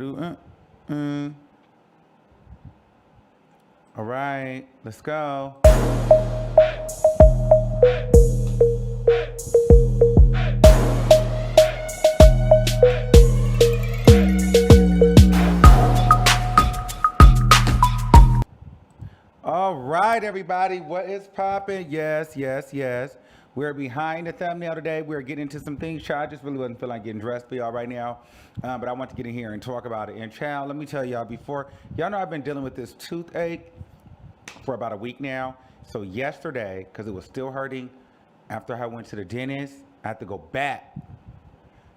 All right, let's go. All right, everybody, what is popping? Yes, yes, yes. We're behind the thumbnail today. We're getting into some things. Child, I just really wasn't feeling like getting dressed for y'all right now, but I want to get in here and talk about it. And child, let me tell y'all before, y'all know I've been dealing with this toothache for about a week now. So yesterday, because it was still hurting, after I went to the dentist, I had to go back.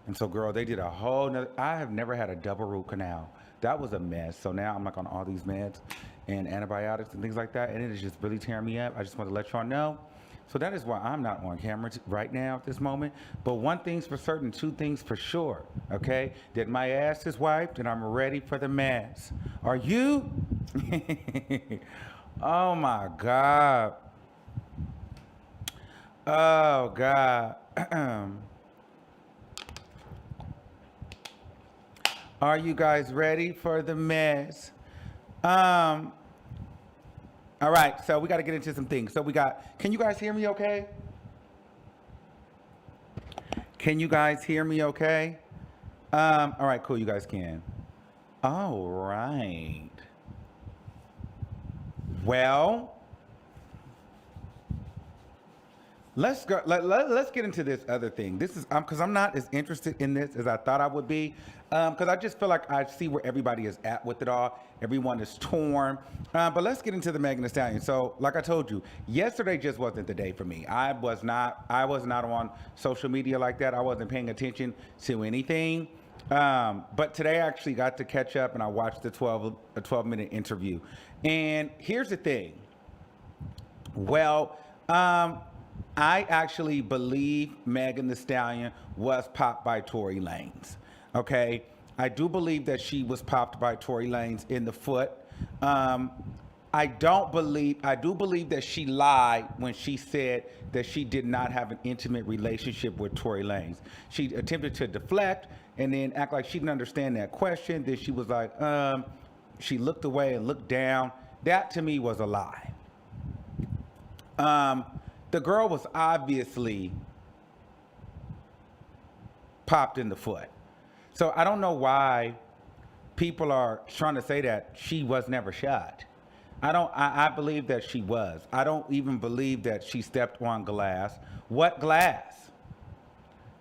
And so, girl, they did a whole nother, I have never had a double root canal. That was a mess. So now I'm like on all these meds and antibiotics and things like that. And it is just really tearing me up. I just want to let y'all know. So that is why I'm not on camera right now at this moment. But one thing's for certain, two things for sure, okay? That my ass is wiped and I'm ready for the mess. Are you? Oh my God. Oh God. Are you guys ready for the mess? All right, so we got to get into some things. So we got, can you guys hear me okay? Can you guys hear me okay? All right, cool, you guys can. All right. Well, let's go. Let's get into this other thing. This is because I'm not as interested in this as I thought I would be. Because I just feel like I see where everybody is at with it all. Everyone is torn. But let's get into the Megan Thee Stallion. So, like I told you, yesterday just wasn't the day for me. I was not on social media like that. I wasn't paying attention to anything. But today I actually got to catch up and I watched the 12-minute interview. And here's the thing. Well, I actually believe Megan Thee Stallion was popped by Tory Lanez. Okay, I do believe that she was popped by Tory Lanez in the foot. I do believe that she lied when she said that she did not have an intimate relationship with Tory Lanez. She attempted to deflect and then act like she didn't understand that question. Then she was like, she looked away and looked down. That to me was a lie. The girl was obviously popped in the foot. So I don't know why people are trying to say that she was never shot. I believe that she was. I don't even believe that she stepped on glass. What glass?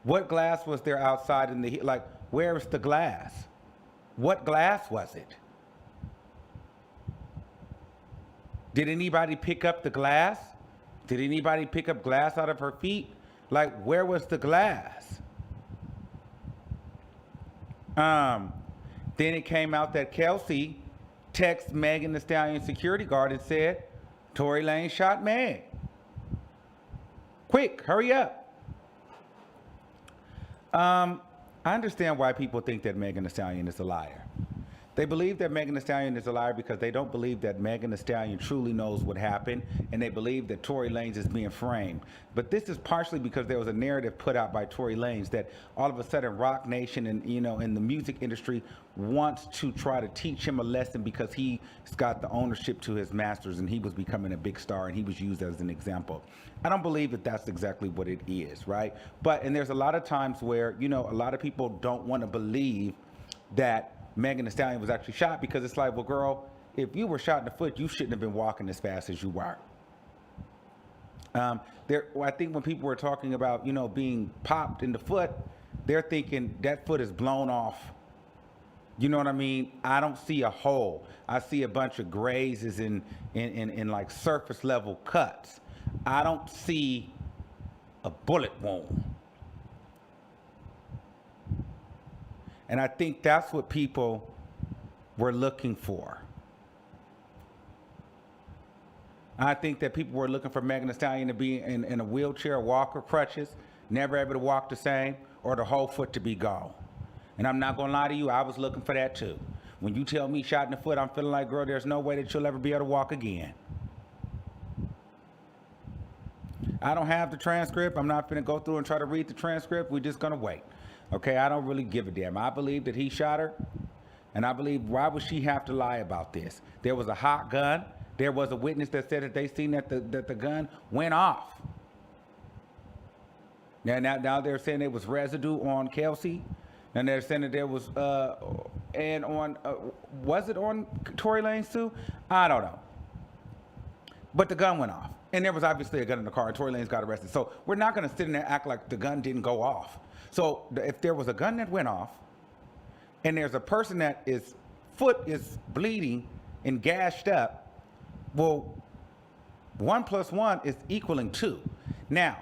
What glass was there outside in the heat? Like, where is the glass? What glass was it? Did anybody pick up the glass? Did anybody pick up glass out of her feet? Like, where was the glass? Then it came out that Kelsey texted Megan Thee Stallion security guard and said, Tory Lanez shot Meg. Quick, hurry up. I understand why people think that Megan Thee Stallion is a liar. They believe that Megan Thee Stallion is a liar because they don't believe that Megan Thee Stallion truly knows what happened, and they believe that Tory Lanez is being framed. But this is partially because there was a narrative put out by Tory Lanez that all of a sudden Rock Nation and in the music industry wants to try to teach him a lesson because he's got the ownership to his masters and he was becoming a big star and he was used as an example. I don't believe that that's exactly what it is, right? And there's a lot of times where a lot of people don't want to believe that Megan Thee Stallion was actually shot because it's like, well, girl, if you were shot in the foot, you shouldn't have been walking as fast as you were. I think when people were talking about, being popped in the foot, they're thinking that foot is blown off. You know what I mean? I don't see a hole. I see a bunch of grazes in like surface level cuts. I don't see a bullet wound. And I think that's what people were looking for. I think that people were looking for Megan Thee Stallion to be in a wheelchair, walker, crutches, never able to walk the same, or the whole foot to be gone. And I'm not gonna lie to you, I was looking for that too. When you tell me shot in the foot, I'm feeling like, girl, there's no way that you'll ever be able to walk again. I don't have the transcript. I'm not gonna go through and try to read the transcript. We're just gonna wait. Okay, I don't really give a damn. I believe that he shot her. And I believe, why would she have to lie about this? There was a hot gun. There was a witness that said that they seen that the gun went off. Now they're saying there was residue on Kelsey, and they're saying that there was and on was it on Tory Lanez too? I don't know. But the gun went off, and there was obviously a gun in the car, and Tory Lanez got arrested. So we're not going to sit in there and act like the gun didn't go off. So if there was a gun that went off, and there's a person that is foot is bleeding and gashed up, well, 1 + 1 is equaling 2. Now,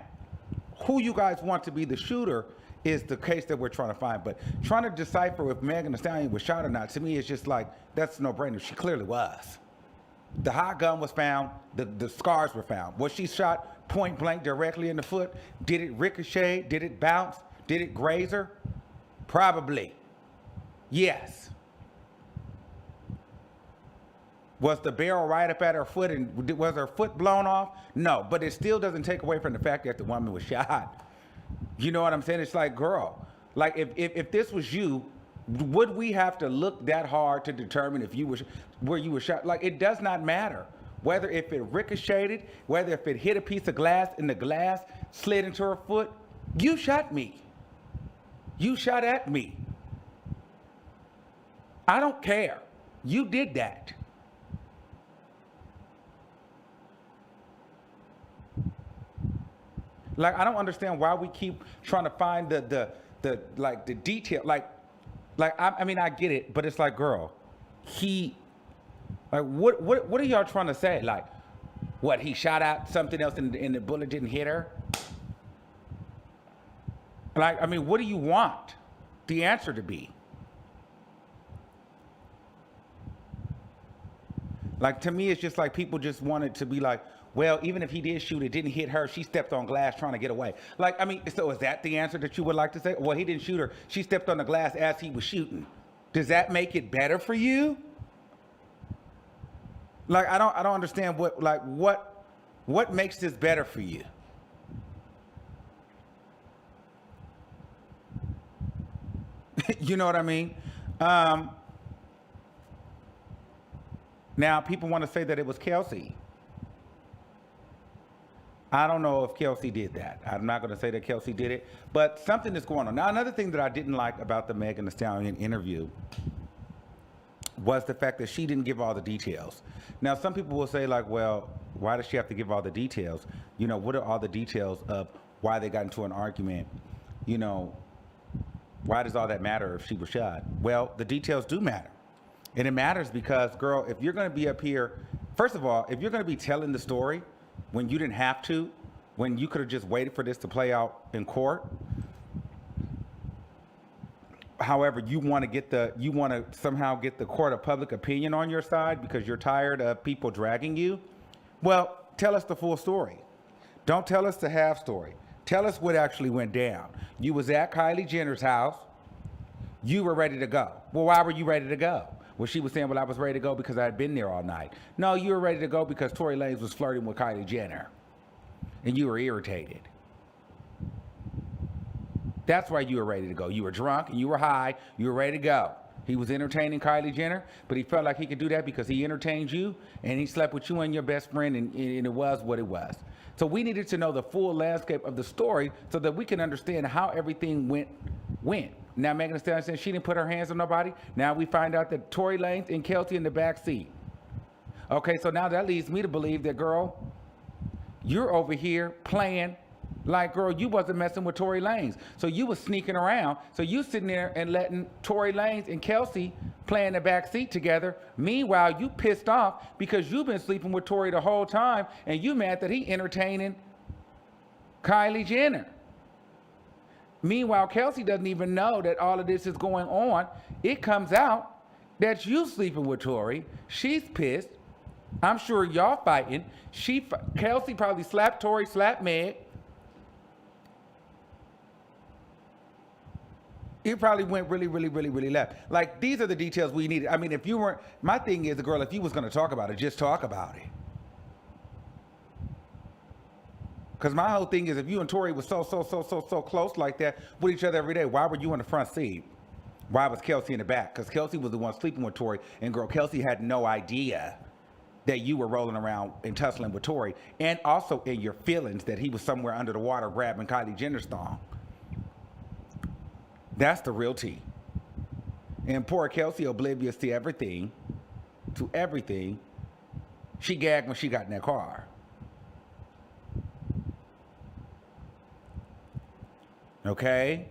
who you guys want to be the shooter is the case that we're trying to find. But trying to decipher if Megan Thee Stallion was shot or not, to me, it's just like, that's no brainer. She clearly was. The hot gun was found. The scars were found. Was she shot point blank directly in the foot? Did it ricochet? Did it bounce? Did it graze her? Probably. Yes. Was the barrel right up at her foot, and was her foot blown off? No, but it still doesn't take away from the fact that the woman was shot. You know what I'm saying? It's like, girl, like if this was you, would we have to look that hard to determine if you were where you were shot? Like, it does not matter whether if it ricocheted, whether if it hit a piece of glass and the glass slid into her foot. You shot me. You shot at me. I don't care. You did that. Like, I don't understand why we keep trying to find the detail. I mean, I get it, but it's like, girl, what are y'all trying to say? Like, what, he shot out something else and the bullet didn't hit her? Like, I mean, what do you want the answer to be? Like, to me, it's just like people just want it to be like, well, even if he did shoot, it didn't hit her. She stepped on glass trying to get away. Like, I mean, so is that the answer that you would like to say? Well, he didn't shoot her. She stepped on the glass as he was shooting. Does that make it better for you? Like, I don't understand what makes this better for you? You know what I mean? Now, people want to say that it was Kelsey. I don't know if Kelsey did that. I'm not going to say that Kelsey did it, but something is going on. Now, another thing that I didn't like about the Megan Thee Stallion interview was the fact that she didn't give all the details. Now, some people will say, like, well, why does she have to give all the details? You know, what are all the details of why they got into an argument? You know, why does all that matter if she was shot? Well, the details do matter. And it matters because, girl, if you're going to be up here, first of all, if you're going to be telling the story when you didn't have to, when you could have just waited for this to play out in court, however, you want to somehow get the court of public opinion on your side because you're tired of people dragging you, well, tell us the full story. Don't tell us the half story. Tell us what actually went down. You was at Kylie Jenner's house. You were ready to go. Well, why were you ready to go? Well, she was saying, well, I was ready to go because I had been there all night. No, you were ready to go because Tory Lanez was flirting with Kylie Jenner. And you were irritated. That's why you were ready to go. You were drunk and you were high. You were ready to go. He was entertaining Kylie Jenner, but he felt like he could do that because he entertained you and he slept with you and your best friend, and it was what it was. So we needed to know the full landscape of the story so that we can understand how everything went. Now, Megan Thee Stallion said she didn't put her hands on nobody. Now we find out that Tory Lanez and Kelsey in the back seat. Okay, so now that leads me to believe that, girl, you're over here playing like, girl, you wasn't messing with Tory Lanez. So you was sneaking around. So you sitting there and letting Tory Lanez and Kelsey play in the back seat together. Meanwhile, you pissed off because you've been sleeping with Tory the whole time and you mad that he entertaining Kylie Jenner. Meanwhile, Kelsey doesn't even know that all of this is going on. It comes out that you sleeping with Tory. She's pissed. I'm sure y'all fighting. Kelsey probably slapped Tory, slapped Meg. It probably went really left. Like, these are the details we needed. I mean, if you weren't, my thing is, girl, if you was going to talk about it, just talk about it. Because my whole thing is, if you and Tory was so close like that with each other every day, why were you in the front seat? Why was Kelsey in the back? Because Kelsey was the one sleeping with Tory, and girl, Kelsey had no idea that you were rolling around and tussling with Tory, and also in your feelings that he was somewhere under the water grabbing Kylie Jenner's thong. That's the real tea. And poor Kelsey, oblivious to everything, she gagged when she got in that car. Okay?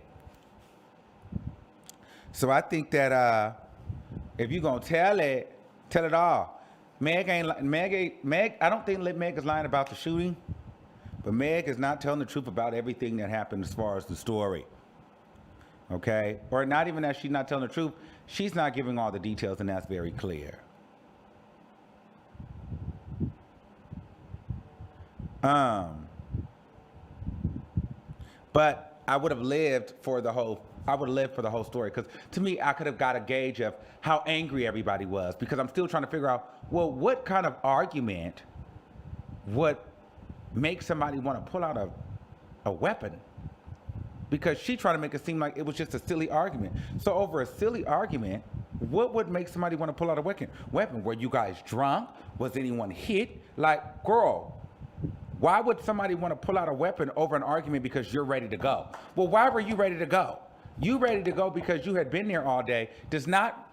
So I think that if you're gonna tell it all. Meg, I don't think Meg is lying about the shooting, but Meg is not telling the truth about everything that happened as far as the story. Okay? Or not even that she's not telling the truth, she's not giving all the details, and that's very clear. But I would have lived for the whole story, because to me, I could have got a gauge of how angry everybody was, because I'm still trying to figure out, well, what kind of argument would make somebody want to pull out a weapon? Because she tried to make it seem like it was just a silly argument. So over a silly argument, what would make somebody want to pull out a weapon? Were you guys drunk? Was anyone hit? Like, girl, why would somebody want to pull out a weapon over an argument because you're ready to go? Well, why were you ready to go? You ready to go because you had been there all day does not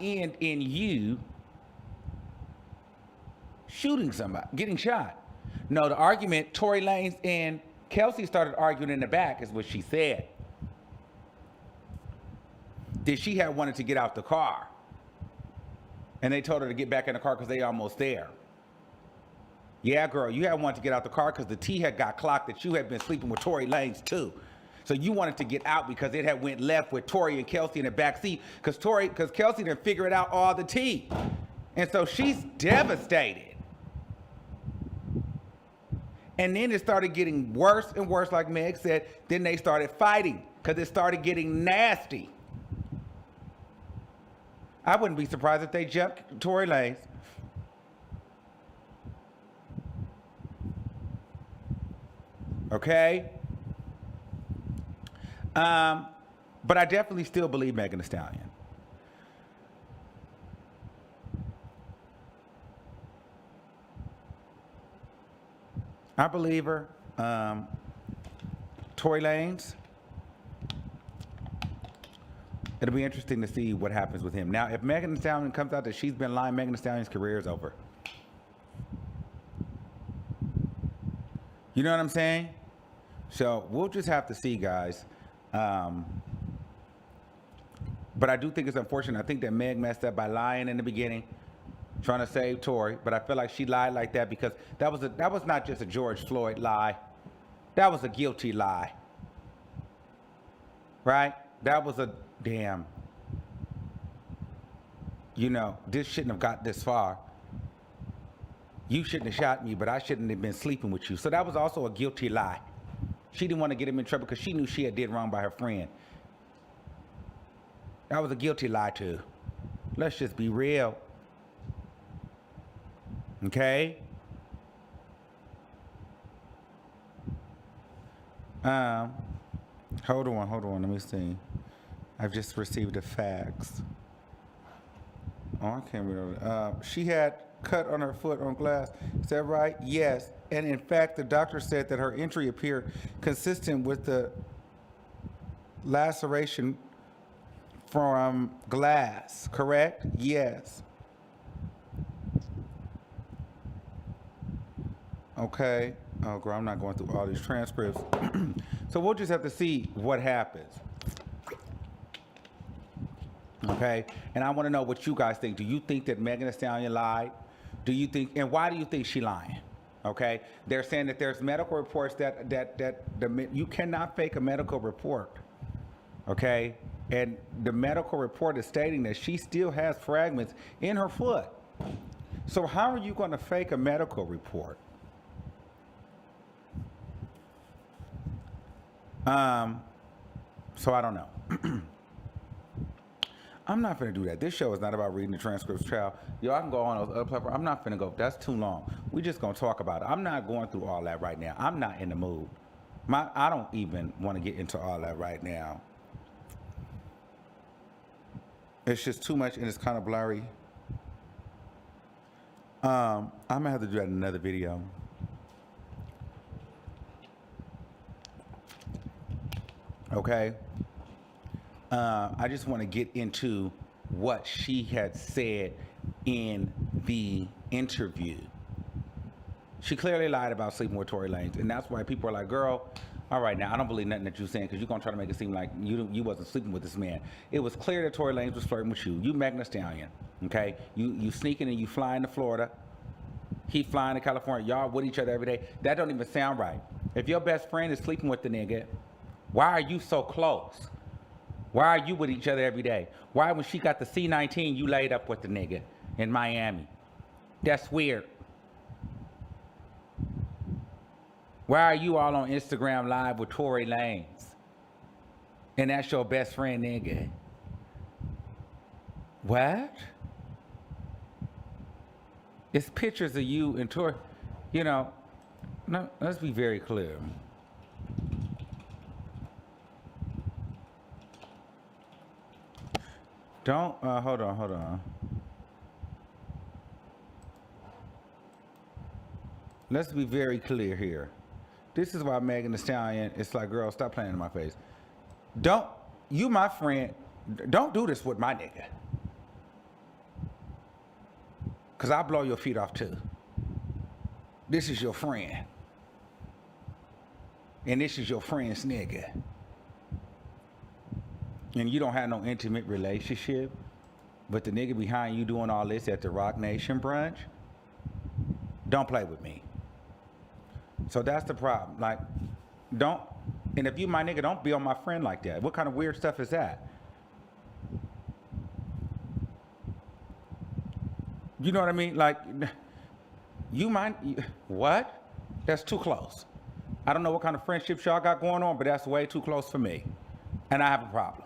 end in you shooting somebody, getting shot. No, the argument, Tory Lanez and Kelsey started arguing in the back, is what she said. That she had wanted to get out the car, and they told her to get back in the car because they almost there. Yeah, girl, you had wanted to get out the car because the T had got clocked that you had been sleeping with Tory Lanez too. So you wanted to get out because it had went left with Tory and Kelsey in the back seat, because Kelsey didn't figure it out all the tea. And so she's devastated. And then it started getting worse and worse, like Meg said. Then they started fighting because it started getting nasty. I wouldn't be surprised if they jumped Tory Lanez. Okay? But I definitely still believe Megan Thee Stallion. I believe her. Tory Lanez. It'll be interesting to see what happens with him. Now, if Megan Thee Stallion comes out that she's been lying, Megan Thee Stallion's career is over. You know what I'm saying? So we'll just have to see, guys. But I do think it's unfortunate. I think that Meg messed up by lying in the beginning, trying to save Tory. But I feel like she lied like that because that was not just a George Floyd lie. That was a guilty lie. Right? That was a damn. You know, this shouldn't have got this far. You shouldn't have shot me, but I shouldn't have been sleeping with you. So that was also a guilty lie. She didn't want to get him in trouble because she knew she had did wrong by her friend. That was a guilty lie too. Let's just be real. Okay? Hold on, let me see. I've just received a fax. Oh, I can't read it. She had cut on her foot on glass. Is that right? Yes. And in fact, the doctor said that her injury appeared consistent with the laceration from glass, correct? Yes. Okay. Oh, girl, I'm not going through all these transcripts. So we'll just have to see what happens. Okay? And I want to know what you guys think. Do you think that Megan Thee Stallion lied? Do you think, and why do you think she lying? Okay? They're saying that there's medical reports that you cannot fake a medical report. Okay? And the medical report is stating that she still has fragments in her foot. So how are you going to fake a medical report? So I don't know. I'm not finna do that. This show is not about reading the transcripts, child. Yo, I can go on those other platforms. I'm not finna go. That's too long. We just gonna talk about it. I'm not going through all that right now. I'm not in the mood. I don't even want to get into all that right now. It's just too much and it's kind of blurry. I'm gonna have to do that in another video. Okay. I just want to get into what she had said in the interview. She clearly lied about sleeping with Tory Lanez, and that's why people are like, "Girl, all right, now I don't believe nothing that you're saying because you're gonna try to make it seem like you wasn't sleeping with this man." It was clear that Tory Lanez was flirting with you. You Megan Thee Stallion, okay? You sneaking and you flying to Florida. He flying to California. Y'all with each other every day. That don't even sound right. If your best friend is sleeping with the nigga, why are you so close? Why are you with each other every day? Why, when she got the C-19, you laid up with the nigga in Miami? That's weird. Why are you all on Instagram Live with Tory Lanez? And that's your best friend nigga? What? It's pictures of you and Tory. You know, no, let's be very clear. Don't, hold on. Let's be very clear here. This is why Megan Thee Stallion, it's like, girl, stop playing in my face. Don't, you my friend, don't do this with my nigga. Because I'll blow your feet off too. This is your friend. And this is your friend's nigga. And you don't have no intimate relationship, but the nigga behind you doing all this at the Rock Nation brunch, don't play with me. So that's the problem. Like, don't, and if you my nigga, don't be on my friend like that. What kind of weird stuff is that? You know what I mean? Like, you mind, what? That's too close. I don't know what kind of friendships y'all got going on, but that's way too close for me. And I have a problem.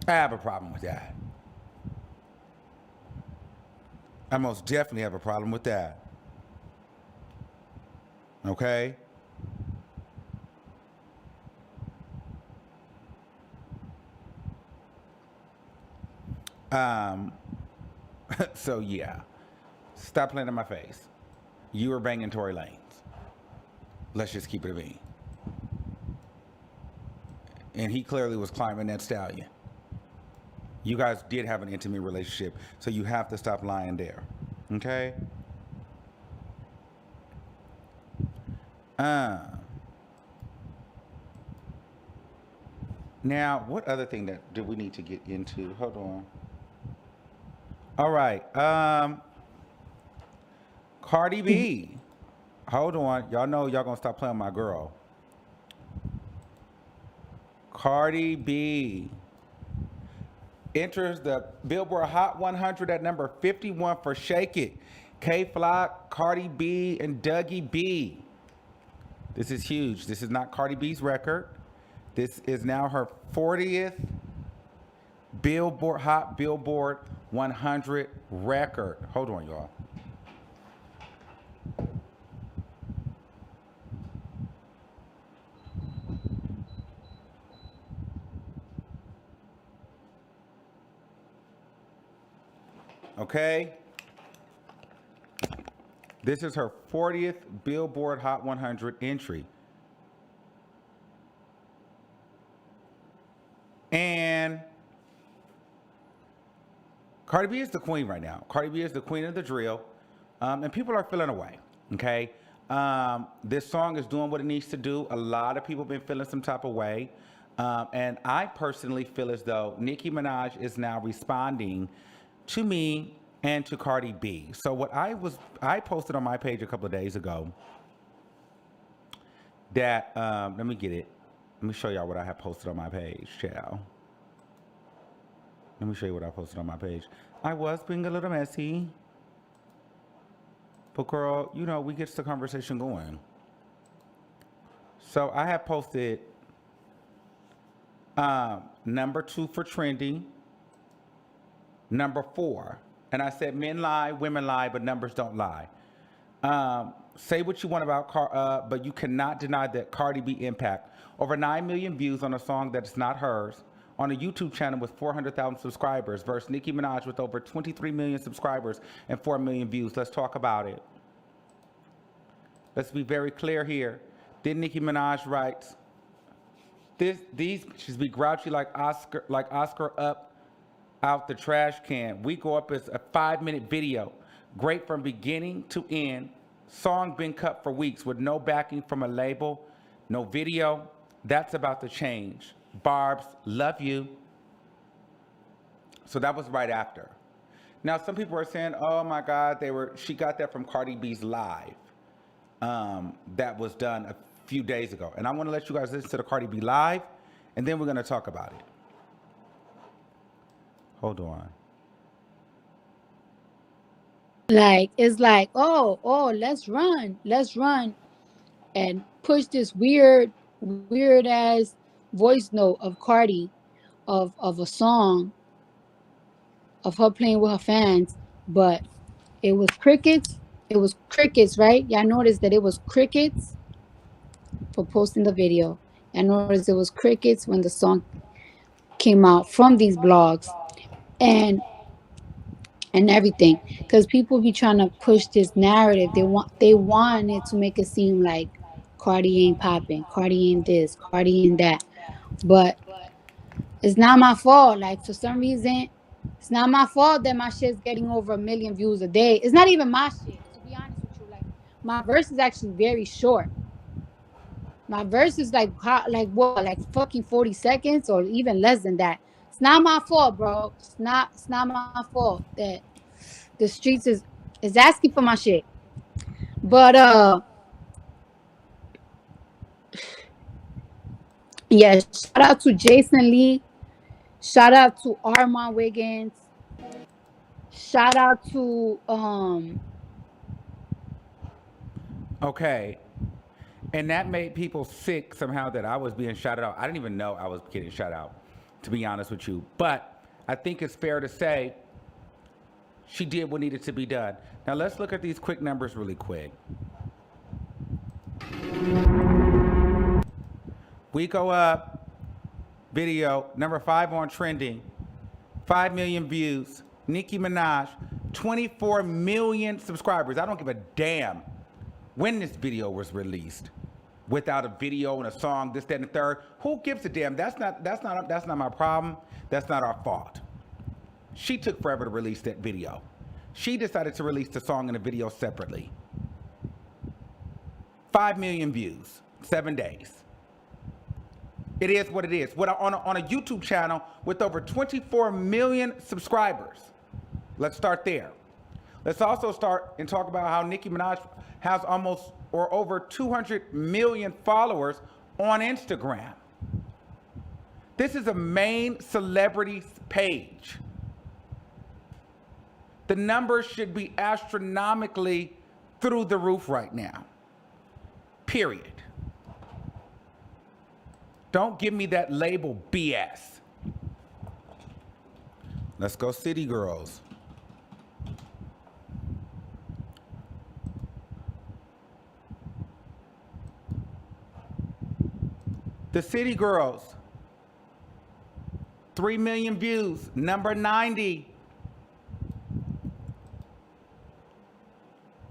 I have a problem with that. I most definitely have a problem with that. Okay? So yeah. Stop playing in my face. You were banging Tory Lanez. Let's just keep it a bean. And he clearly was climbing that stallion. You guys did have an intimate relationship, so you have to stop lying there. Okay? Now, what other thing that do we need to get into? Hold on. All right. Cardi B. Hold on. Y'all know y'all gonna stop playing my girl. Cardi B enters the Billboard Hot 100 at number 51 for Shake It. K-Flock, Cardi B, and Dougie B. This is huge. This is not Cardi B's record. This is now her 40th Billboard Hot Billboard 100 record. Hold on, y'all. Okay? This is her 40th Billboard Hot 100 entry. And Cardi B is the queen right now. Cardi B is the queen of the drill. And people are feeling away, okay? This song is doing what it needs to do. A lot of people have been feeling some type of way. And I personally feel as though Nicki Minaj is now responding to me and to Cardi B. So what I posted on my page a couple of days ago that, let me get it. Let me show y'all what I have posted on my page, child. Let me show you what I posted on my page. I was being a little messy. But girl, you know, we get the conversation going. So I have posted number 2 for trending. Number 4. And I said men lie, women lie, but numbers don't lie. Say what you want about but you cannot deny that Cardi B impact. Over 9 million views on a song that is not hers. on a YouTube channel with 400,000 subscribers versus Nicki Minaj with over 23 million subscribers and 4 million views. Let's talk about it. Let's be very clear here. Then Nicki Minaj writes, these should be grouchy like Oscar up out the trash can. We go up as a 5-minute video. Great from beginning to end. Song been cut for weeks with no backing from a label, no video. That's about to change. Barb's, love you. So that was right after. Now some people are saying, oh my God, she got that from Cardi B's live. That was done a few days ago. And I want to let you guys listen to the Cardi B live, and then we're going to talk about it. Hold on. Like, it's like, oh, let's run and push this weird ass voice note of Cardi of a song of her playing with her fans, but it was crickets. It was crickets, right? Y'all noticed that it was crickets for posting the video. Y'all noticed it was crickets when the song came out from these blogs and everything, because people be trying to push this narrative. They want it to make it seem like Cardi ain't popping, Cardi ain't this, Cardi ain't that, but it's not my fault. Like, for some reason, it's not my fault that my shit's getting over 1 million views a day. It's not even my shit, to be honest with you. Like, my verse is actually very short. My verse is like what, like fucking 40 seconds or even less than that. It's not my fault, bro. It's not my fault that the streets is asking for my shit. But yeah, shout out to Jason Lee. Shout out to ARMON WIGGINS. Shout out to Okay. And that made people sick somehow that I was being shouted out. I didn't even know I was getting shouted out, to be honest with you. But I think it's fair to say she did what needed to be done. Now let's look at these quick numbers really quick. We go up, video, number 5 on trending, 5 million views. Nicki Minaj, 24 million subscribers. I don't give a damn when this video was released. Without a video and a song, this, that, and the third. Who gives a damn? That's not my problem. That's not our fault. She took forever to release that video. She decided to release the song and the video separately. 5 million views, 7 days. It is what it is. On a YouTube channel with over 24 million subscribers. Let's start there. Let's also start and talk about how Nicki Minaj has almost or over 200 million followers on Instagram. This is a main celebrity's page. The numbers should be astronomically through the roof right now. Period. Don't give me that label BS. Let's go City Girls. The City Girls, 3 million views, number 90.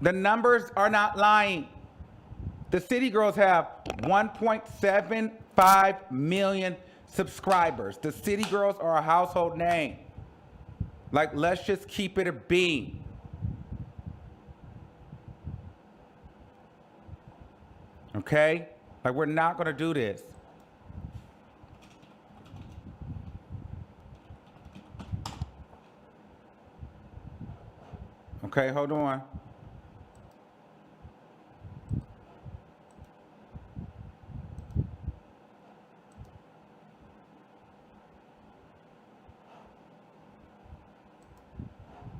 The numbers are not lying. The City Girls have 1.75 million subscribers. The City Girls are a household name. Like, let's just keep it a beam. Okay? Like, we're not gonna do this. Okay, hold on.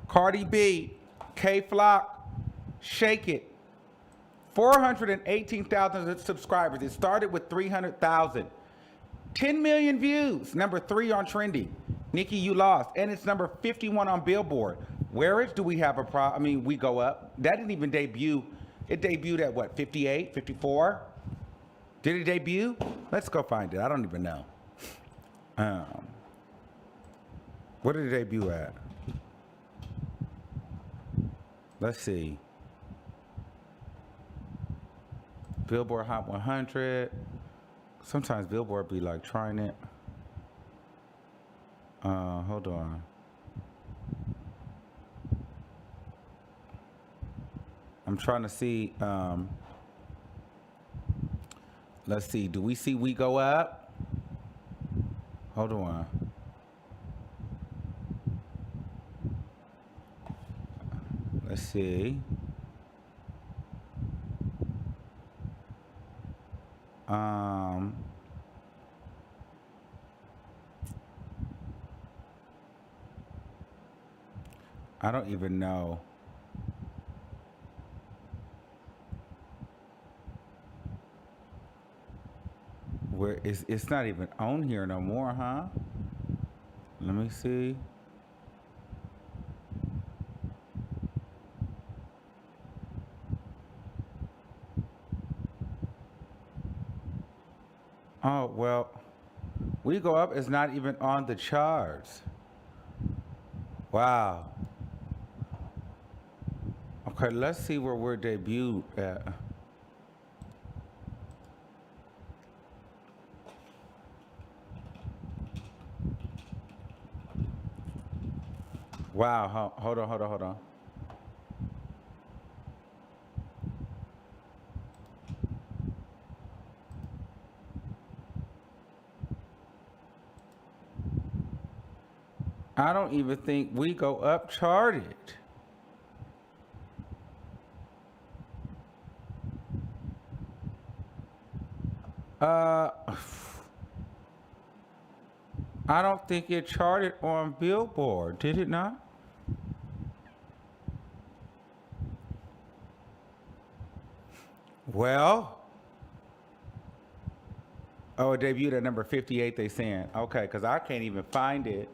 Cardi B, K-Flock, Shake It. 418,000 subscribers. It started with 300,000. 10 million views. Number 3 on trending. Nicki, you lost. And it's number 51 on Billboard. Where do we have a problem? I mean, we go up. That didn't even debut. It debuted at what, 58, 54? Did it debut? Let's go find it. I don't even know. Where did it debut at? Let's see. Billboard Hot 100. Sometimes Billboard be like trying it. Hold on. I'm trying to see. Let's see. Do we see We Go Up? Hold on. Let's see. I don't even know. Where it's not even on here no more, huh? Let me see. Oh, well, We Go Up is not even on the charts. Wow. Okay, let's see where we're debuted at. Wow, hold on. I don't even think We Go Up charted. I don't think it charted on Billboard, did it not? Well, oh, it debuted at number 58, they saying. Okay, because I can't even find it.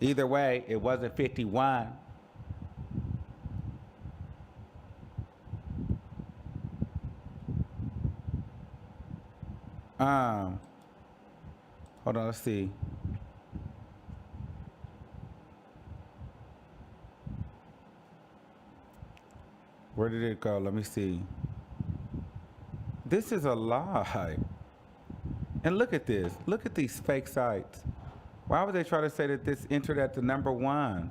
Either way, it wasn't 51. Hold on, let's see. Where did it go? Let me see. This is a lie. And look at this. Look at these fake sites. Why would they try to say that this entered at the number 1?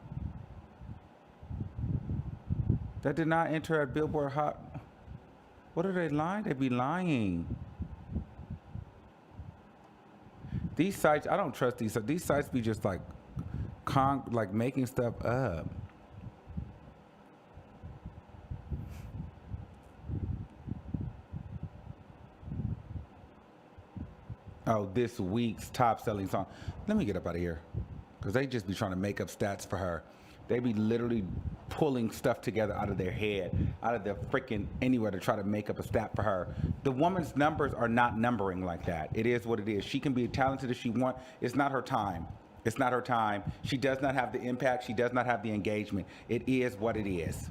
That did not enter at Billboard Hot. What are they lying? They be lying. These sites, I don't trust these. These sites be just like making stuff up. Oh, this week's top selling song. Let me get up out of here. Because they just be trying to make up stats for her. They be literally pulling stuff together out of their head, out of their freaking anywhere to try to make up a stat for her. The woman's numbers are not numbering like that. It is what it is. She can be as talented as she wants. It's not her time. It's not her time. She does not have the impact. She does not have the engagement. It is what it is.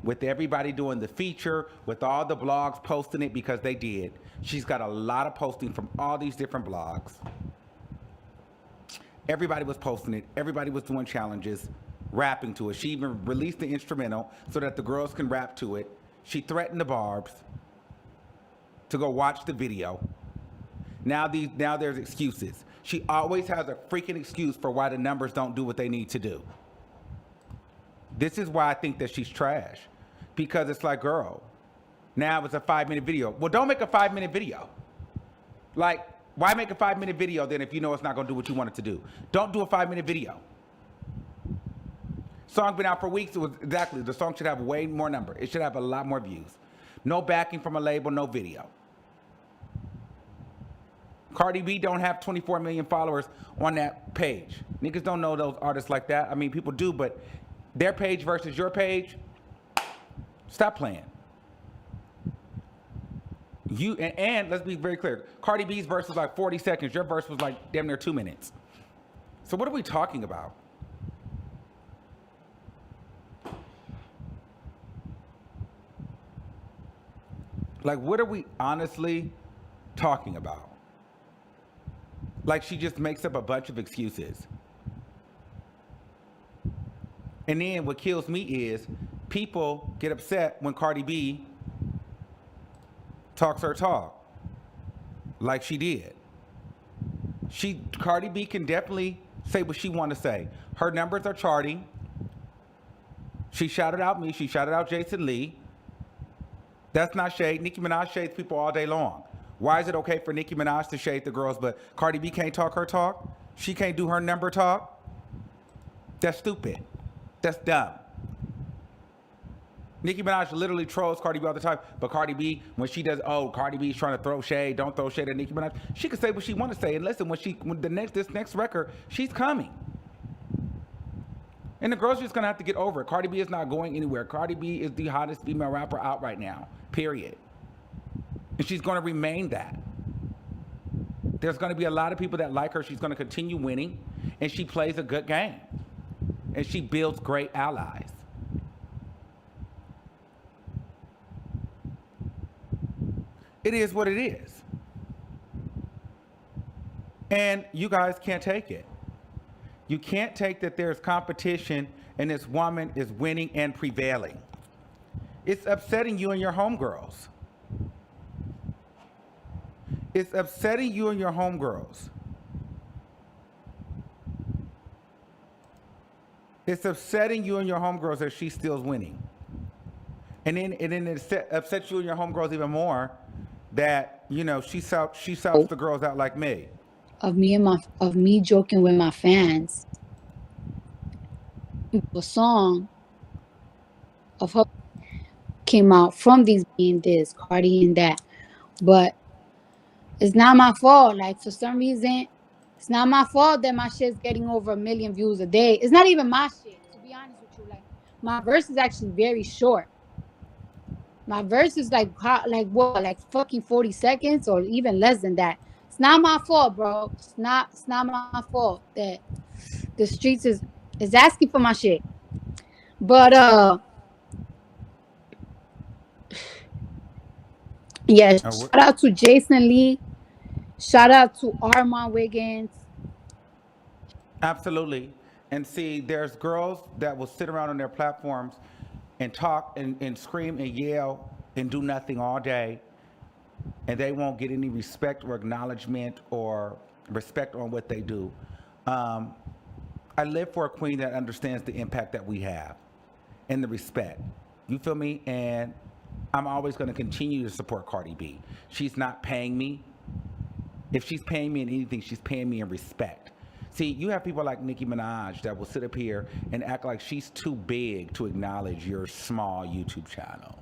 With everybody doing the feature, with all the blogs posting it because they did. She's got a lot of posting from all these different blogs. Everybody was posting it. Everybody was doing challenges, rapping to it. She even released the instrumental so that the girls can rap to it. She threatened the Barbs to go watch the video. Now there's excuses. She always has a freaking excuse for why the numbers don't do what they need to do. This is why I think that she's trash. Because it's like, girl, now it's a 5-minute video. Well, don't make a 5-minute video. Like, why make a 5-minute video then if you know it's not going to do what you want it to do? Don't do a 5-minute video. Song been out for weeks. The song should have way more number. It should have a lot more views. No backing from a label, no video. Cardi B don't have 24 million followers on that page. Niggas don't know those artists like that. I mean, people do, but their page versus your page, stop playing. And let's be very clear. Cardi B's verse was like 40 seconds. Your verse was like damn near 2 minutes. So what are we talking about? Like, what are we honestly, talking about. Like she just makes up a bunch of excuses. And then what kills me is people get upset when Cardi B talks her talk like she did. Cardi B can definitely say what she want to say. Her numbers are charting. She shouted out me. She shouted out Jason Lee. That's not shade. Nicki Minaj shades people all day long. Why is it okay for Nicki Minaj to shade the girls, but Cardi B can't talk her talk? She can't do her number talk? That's stupid. That's dumb. Nicki Minaj literally trolls Cardi B all the time, but Cardi B, when she does, Cardi B's trying to throw shade, don't throw shade at Nicki Minaj. She can say what she want to say, and listen, when this next record, she's coming. And the girls just gonna have to get over it. Cardi B is not going anywhere. Cardi B is the hottest female rapper out right now, period. And she's gonna remain that. There's gonna be a lot of people that like her. She's gonna continue winning, and she plays a good game. And she builds great allies. It is what it is. And you guys can't take it. You can't take that there's competition and this woman is winning and prevailing. It's upsetting you and your homegirls. It's upsetting you and your homegirls. It's upsetting you and your homegirls that she's still winning. And then it upsets you and your homegirls even more that, she shouts the girls out like me. Of me joking with my fans. A song of her came out from these being this, Cardi and that. But it's not my fault. Like, for some reason, it's not my fault that my shit's getting over 1 million views a day. It's not even my shit, to be honest with you. Like, my verse is actually very short. My verse is like fucking 40 seconds or even less than that. It's not my fault, bro. It's not my fault that the streets is asking for my shit. But yeah, shout out to Jason Lee. Shout out to ARMON WIGGINS. Absolutely. And see, there's girls that will sit around on their platforms and talk and scream and yell and do nothing all day, and they won't get any respect or acknowledgement or respect on what they do. I live for a queen that understands the impact that we have and the respect. You feel me? And I'm always going to continue to support Cardi B. She's not paying me. If she's paying me in anything, she's paying me in respect. See, you have people like Nicki Minaj that will sit up here and act like she's too big to acknowledge your small YouTube channel.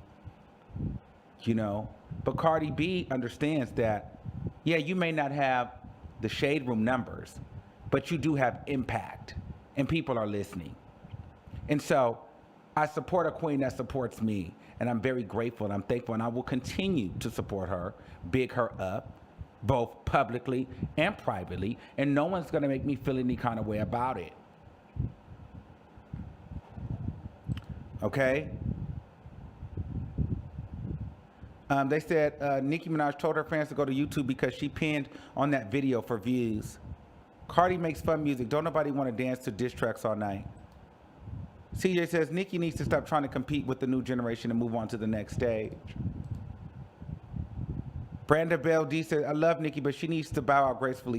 But Cardi B understands that, yeah, you may not have the Shade Room numbers, but you do have impact and people are listening. And so I support a queen that supports me, and I'm very grateful and I'm thankful, and I will continue to support her, big her up, both publicly and privately, and no one's gonna make me feel any kind of way about it. Okay? They said Nicki Minaj told her fans to go to YouTube because she pinned on that video for views. Cardi makes fun music. Don't nobody want to dance to diss tracks all night. CJ says Nicki needs to stop trying to compete with the new generation and move on to the next stage. Brenda Bell D said, I love Nicki, but she needs to bow out gracefully.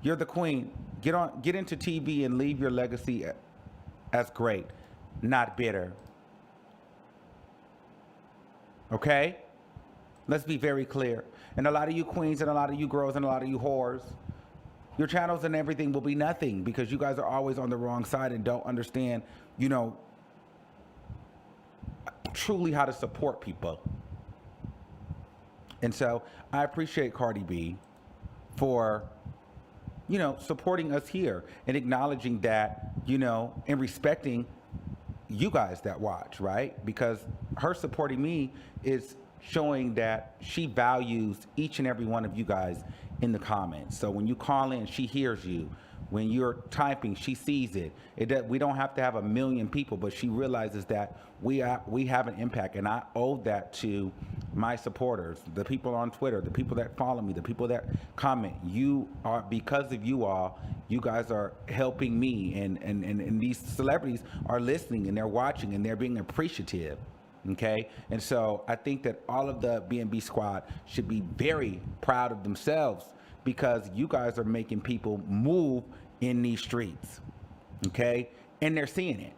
You're the queen. Get into TV and leave your legacy as great, not bitter. Okay? Let's be very clear. And a lot of you queens and a lot of you girls and a lot of you whores, your channels and everything will be nothing because you guys are always on the wrong side and don't understand, truly how to support people. And so I appreciate Cardi B for, supporting us here and acknowledging that, and respecting you guys that watch, right? Because her supporting me is showing that she values each and every one of you guys in the comments. So when you call in, she hears you. When you're typing, she sees it. We don't have to have 1 million people, but she realizes that we have an impact, and I owe that to my supporters, the people on Twitter, the people that follow me, the people that comment. Because of you all, you guys are helping me, and these celebrities are listening, and they're watching, and they're being appreciative. Okay, and so I think that all of the B&B squad should be very proud of themselves, because you guys are making people move in these streets. Okay, and they're seeing it.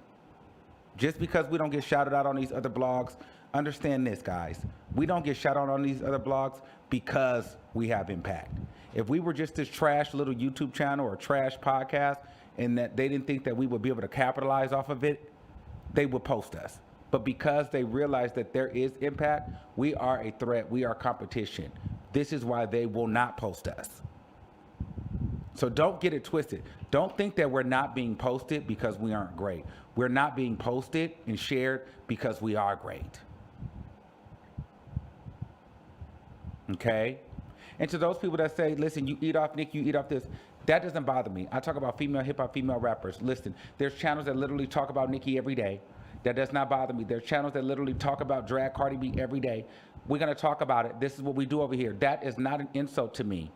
Just because we don't get shouted out on these other blogs, understand this, guys. We don't get shouted out on these other blogs because we have impact. If we were just this trash little YouTube channel or trash podcast, and that they didn't think that we would be able to capitalize off of it, they would post us. But because they realize that there is impact, we are a threat, we are competition. This is why they will not post us. So don't get it twisted. Don't think that we're not being posted because we aren't great. We're not being posted and shared because we are great. Okay? And to those people that say, listen, you eat off Nicki, you eat off this, that doesn't bother me. I talk about female hip-hop, female rappers. Listen, there's channels that literally talk about Nicki every day. That does not bother me. There's channels that literally talk about drag Cardi B every day. We're going to talk about it. This is what we do over here. That is not an insult to me.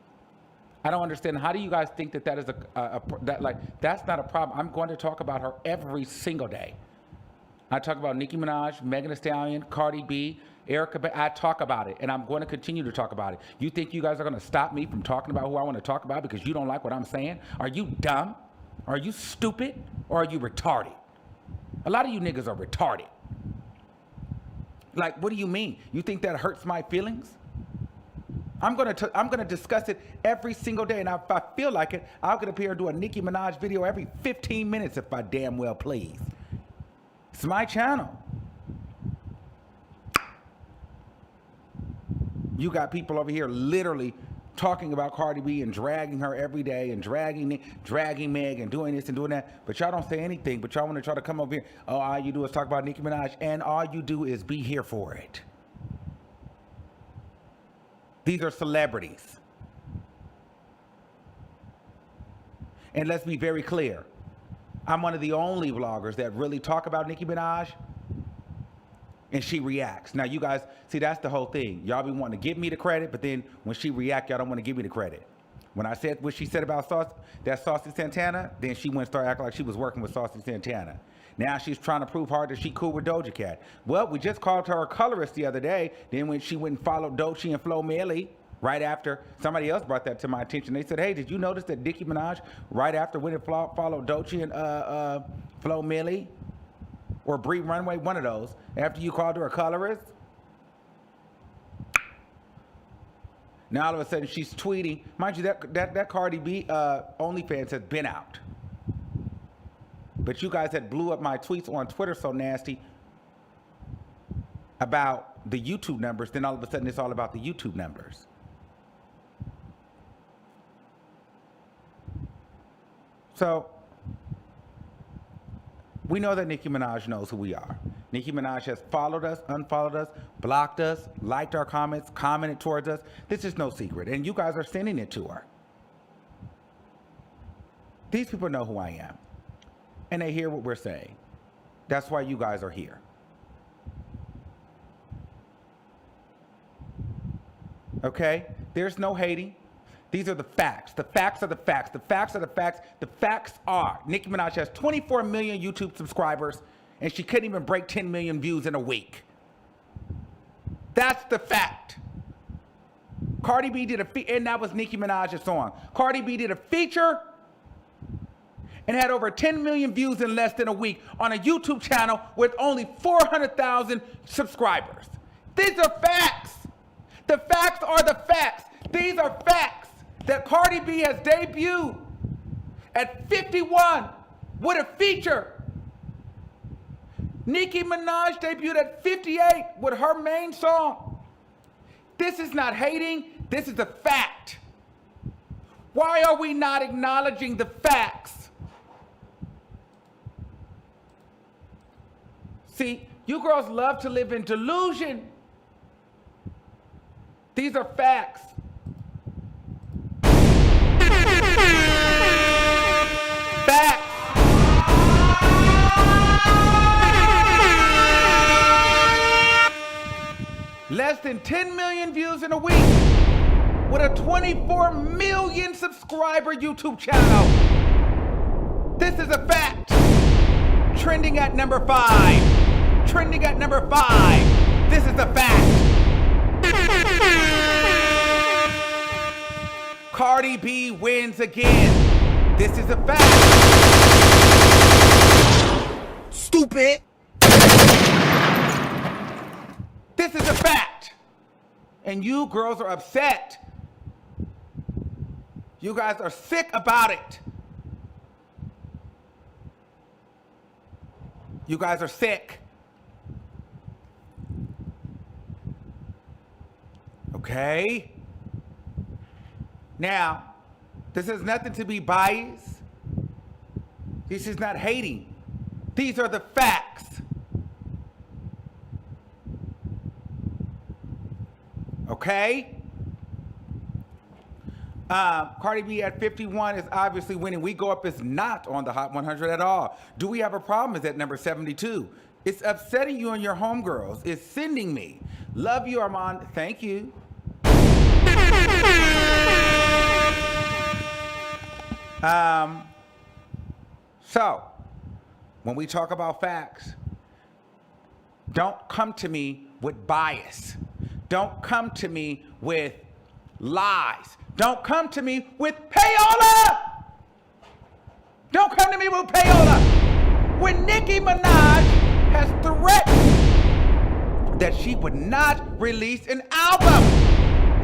I don't understand. How do you guys think that is that's not a problem? I'm going to talk about her every single day. I talk about Nicki Minaj, Megan Thee Stallion, Cardi B, Erica. I talk about it, and I'm going to continue to talk about it. You think you guys are going to stop me from talking about who I want to talk about because you don't like what I'm saying? Are you dumb? Are you stupid? Or are you retarded? A lot of you niggas are retarded. Like, what do you mean? You think that hurts my feelings? I'm gonna discuss it every single day, and if I feel like it, I'll get up here and do a Nicki Minaj video every 15 minutes if I damn well please. It's my channel. You got people over here literally talking about Cardi B and dragging her every day and dragging Meg and doing this and doing that, but y'all don't say anything, but y'all want to try to come over here. Oh, all you do is talk about Nicki Minaj, and all you do is be here for it. These are celebrities. And let's be very clear. I'm one of the only vloggers that really talk about Nicki Minaj, and she reacts. Now, you guys, see, that's the whole thing. Y'all be wanting to give me the credit, but then when she reacts, y'all don't want to give me the credit. When I said what she said about Saucy Santana, then she went and started acting like she was working with Saucy Santana. Now she's trying to prove hard that she cool with Doja Cat. Well, we just called her a colorist the other day. Then when she went and followed Doechii and Flo Milli, right after, somebody else brought that to my attention. They said, hey, did you notice that Nicki Minaj, right after when it followed Doechii and Flo Milli, or Bree Runway, one of those, after you called her a colorist? Now all of a sudden she's tweeting. Mind you, that Cardi B OnlyFans has been out. But you guys had blew up my tweets on Twitter so nasty about the YouTube numbers, then all of a sudden it's all about the YouTube numbers. So we know that Nicki Minaj knows who we are. Nicki Minaj has followed us, unfollowed us, blocked us, liked our comments, commented towards us. This is no secret, and you guys are sending it to her. These people know who I am, and they hear what we're saying. That's why you guys are here. Okay? There's no hating. These are the facts. The facts are the facts. The facts are the facts. The facts are Nicki Minaj has 24 million YouTube subscribers, and she couldn't even break 10 million views in a week. That's the fact. Cardi B did and that was Nicki Minaj's song. Cardi B did a feature and had over 10 million views in less than a week on a YouTube channel with only 400,000 subscribers. These are facts. The facts are the facts. These are facts that Cardi B has debuted at 51 with a feature. Nicki Minaj debuted at 58 with her main song. This is not hating. This is a fact. Why are we not acknowledging the facts? See, you girls love to live in delusion. These are facts. Facts. Less than 10 million views in a week with a 24 million subscriber YouTube channel. This is a fact. Trending at number 5. Trending at number 5. This is a fact. Cardi B wins again. This is a fact. Stupid. This is a fact. And you girls are upset. You guys are sick about it. You guys are sick. Okay? Now, this is nothing to be biased. This is not hating. These are the facts. Okay? Cardi B at 51 is obviously winning. We Go Up is not on the Hot 100 at all. Do We Have a Problem is at number 72. It's upsetting you and your homegirls. It's sending me. Love you, Armand. Thank you. So, when we talk about facts, don't come to me with bias. Don't come to me with lies. Don't come to me with payola. Don't come to me with payola. When Nicki Minaj has threatened that she would not release an album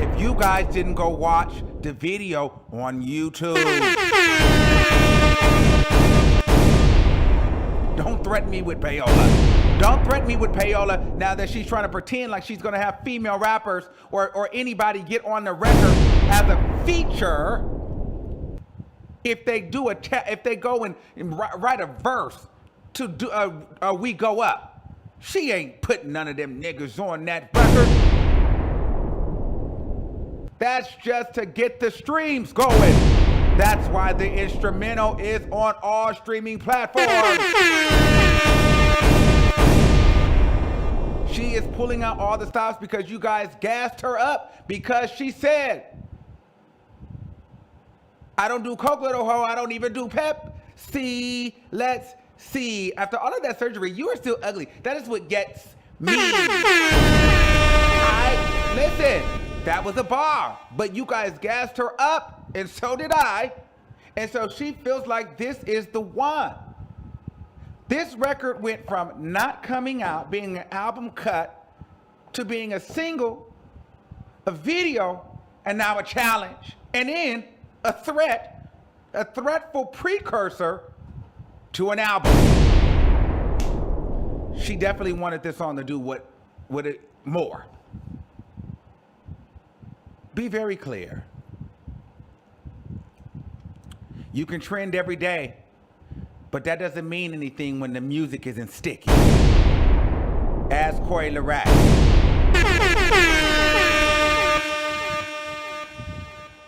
if you guys didn't go watch the video on YouTube. Don't threaten me with payola. Don't threaten me with payola now that she's trying to pretend like she's gonna have female rappers or anybody get on the record as a feature if they do if they go and write a verse to do We Go Up. She ain't putting none of them niggas on that record. That's just to get the streams going. That's why the instrumental is on all streaming platforms. She is pulling out all the stops because you guys gassed her up because she said, I don't do coke, little hoe. I don't even do pep. See, let's see. After all of that surgery, you are still ugly. That is what gets me. Listen, that was a bar, but you guys gassed her up, and so did I. And so she feels like this is the one. This record went from not coming out, being an album cut, to being a single, a video, and now a challenge. And then a threatful precursor to an album. She definitely wanted this song to do what it more. Be very clear. You can trend every day, but that doesn't mean anything when the music isn't sticky. Ask Corey Larac.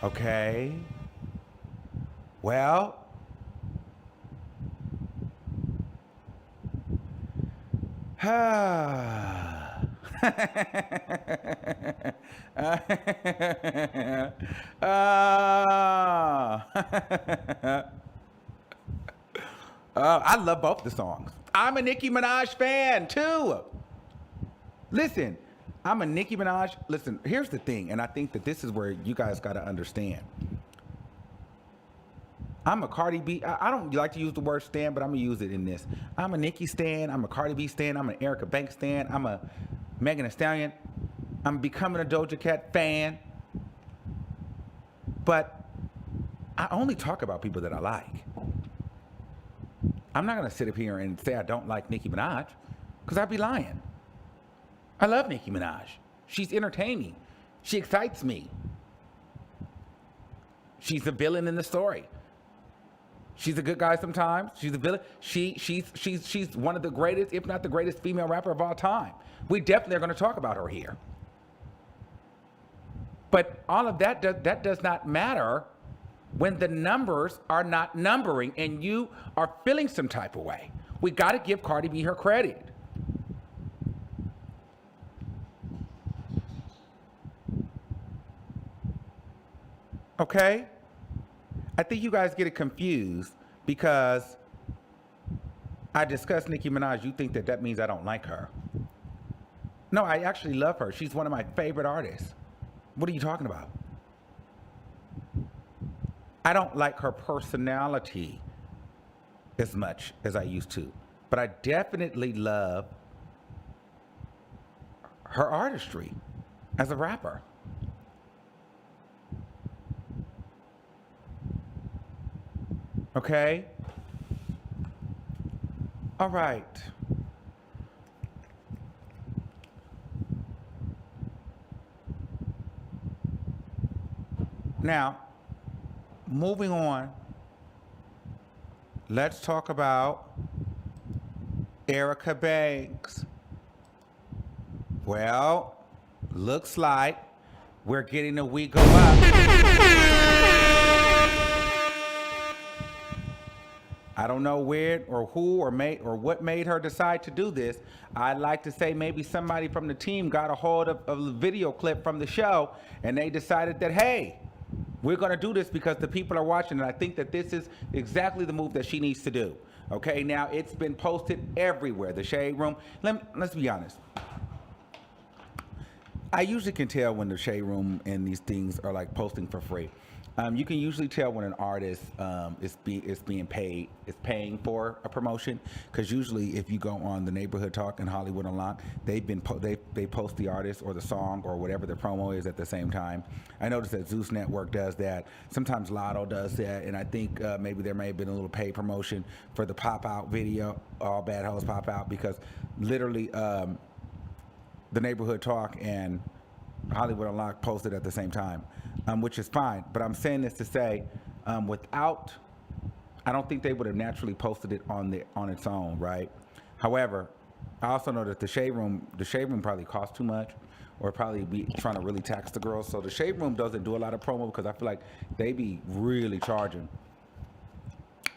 Okay. Well, I love both the songs. I'm a Nicki Minaj fan too. Listen, I'm a Nicki Minaj. Listen, here's the thing, and I think that this is where you guys got to understand. I'm a Cardi B. I don't like to use the word stan, but I'm going to use it in this. I'm a Nicki stan. I'm a Cardi B stan. I'm an Erica Banks stan. I'm a Megan Thee Stallion. I'm becoming a Doja Cat fan. But I only talk about people that I like. I'm not going to sit up here and say I don't like Nicki Minaj, because I'd be lying. I love Nicki Minaj. She's entertaining. She excites me. She's the villain in the story. She's a good guy sometimes. She's a villain. She's one of the greatest, if not the greatest female rapper of all time. We definitely are going to talk about her here. But all of that does not matter when the numbers are not numbering and you are feeling some type of way. We got to give Cardi B her credit. Okay? I think you guys get it confused because I discussed Nicki Minaj. You think that means I don't like her. No, I actually love her. She's one of my favorite artists. What are you talking about? I don't like her personality as much as I used to, but I definitely love her artistry as a rapper. Okay? All right. Now, moving on, let's talk about Erica Banks. Well, looks like we're getting a We Go Up. I don't know where or who or what made her decide to do this. I'd like to say maybe somebody from the team got a hold of a video clip from the show and they decided that, hey, we're going to do this because the people are watching, and I think that this is exactly the move that she needs to do. Okay, now it's been posted everywhere. The Shade Room. Let's be honest. I usually can tell when the Shade Room and these things are like posting for free. You can usually tell when an artist is paying for a promotion, because usually if you go on the Neighborhood Talk and Hollywood Unlocked, they post the artist or the song or whatever the promo is at the same time. I noticed that Zeus Network does that. Sometimes Lotto does that, and I think maybe there may have been a little paid promotion for the Pop Out video, All Bad Hoes Pop Out, because literally the Neighborhood Talk and Hollywood Unlocked posted at the same time, which is fine. But I'm saying this to say, I don't think they would have naturally posted it on its own, right? However, I also know that the Shade Room probably costs too much, or probably be trying to really tax the girls. So the Shade Room doesn't do a lot of promo because I feel like they be really charging.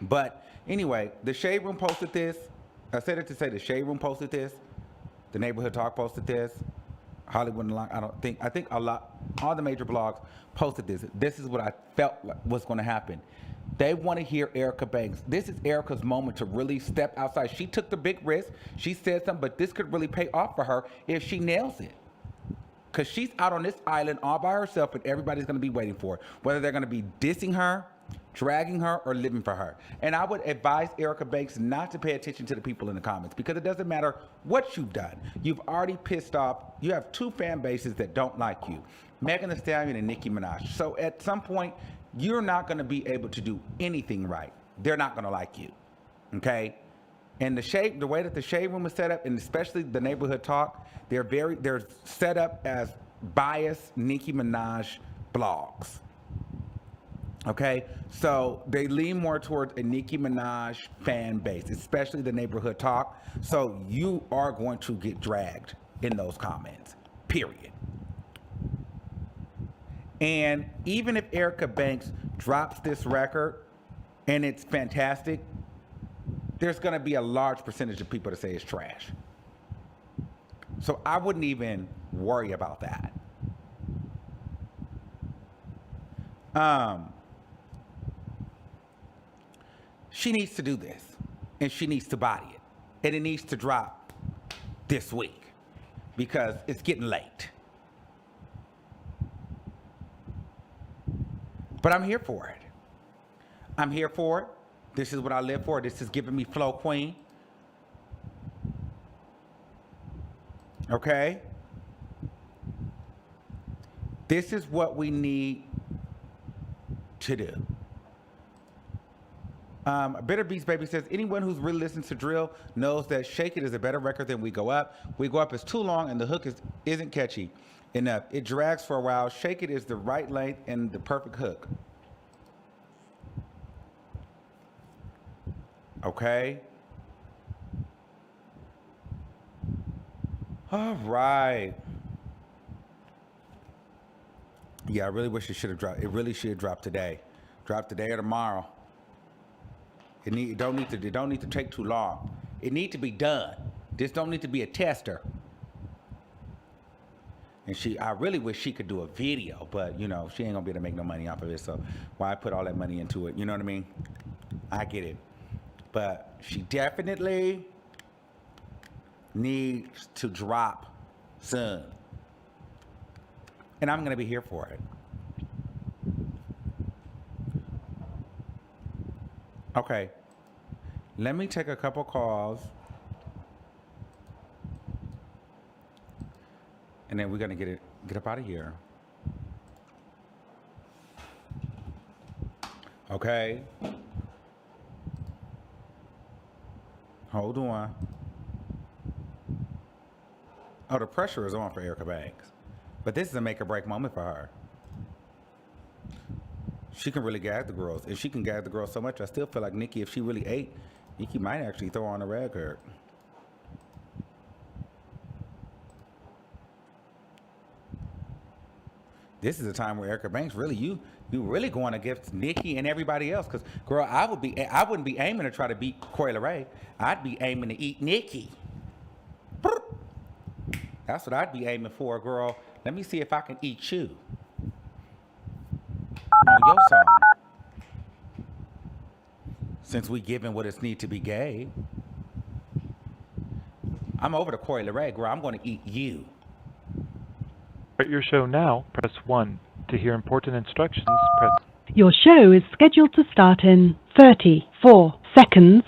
But anyway, the Shade Room posted this. I said it to say the Shade Room posted this. The Neighborhood Talk posted this. Hollywood Unlocked, I think all the major blogs posted this. This is what I felt like was going to happen. They want to hear Erica Banks. This is Erica's moment to really step outside. She took the big risk. She said something, but this could really pay off for her if she nails it. Because she's out on this island all by herself, and everybody's going to be waiting for her. Whether they're going to be dissing her, dragging her, or living for her. And I would advise Erica Banks not to pay attention to the people in the comments, because it doesn't matter what you've done. You've already pissed off. You have two fan bases that don't like you, Megan Thee Stallion and Nicki Minaj. So at some point, you're not going to be able to do anything right. They're not going to like you, okay? And the way that the Shade Room is set up, and especially the Neighborhood Talk, they're set up as biased Nicki Minaj blogs. Okay, so they lean more towards a Nicki Minaj fan base, especially the Neighborhood Talk. So you are going to get dragged in those comments, period. And even if Erica Banks drops this record and it's fantastic, there's going to be a large percentage of people to say it's trash. So I wouldn't even worry about that. She needs to do this, and she needs to body it, and it needs to drop this week because it's getting late. But I'm here for it. I'm here for it. This is what I live for. This is giving me flow queen. Okay? This is what we need to do. Bitter Beast Baby says, anyone who's really listens to drill knows that Shake It is a better record than We Go Up. We Go Up is too long and the hook isn't catchy enough. It drags for a while. Shake It is the right length and the perfect hook. Okay. All right. Yeah, I really wish it should have dropped. It really should drop today. Drop today or tomorrow. It don't need to take too long. It need to be done. This don't need to be a tester. And I really wish she could do a video, but you know, she ain't gonna be able to make no money off of it. So why put all that money into it? You know what I mean? I get it. But she definitely needs to drop soon. And I'm gonna be here for it. Okay. Let me take a couple calls. And then we're gonna get up out of here. Okay. Hold on. Oh, the pressure is on for Erica Banks. But this is a make or break moment for her. She can really gag the girls. If she can gag the girls so much, I still feel like Nicki, if she really ate, Nicki might actually throw on a red card. This is a time where Erica Banks really, you really going against Nicki and everybody else. Because, girl, I wouldn't be aiming to try to beat Coi Leray. I'd be aiming to eat Nicki. That's what I'd be aiming for, girl. Let me see if I can eat you on your song. Since we given what it's need to be gay. I'm over to Coi Leray, girl. I'm going to eat you. Start your show now, press 1. To hear important instructions, press... Your show is scheduled to start in 34 seconds.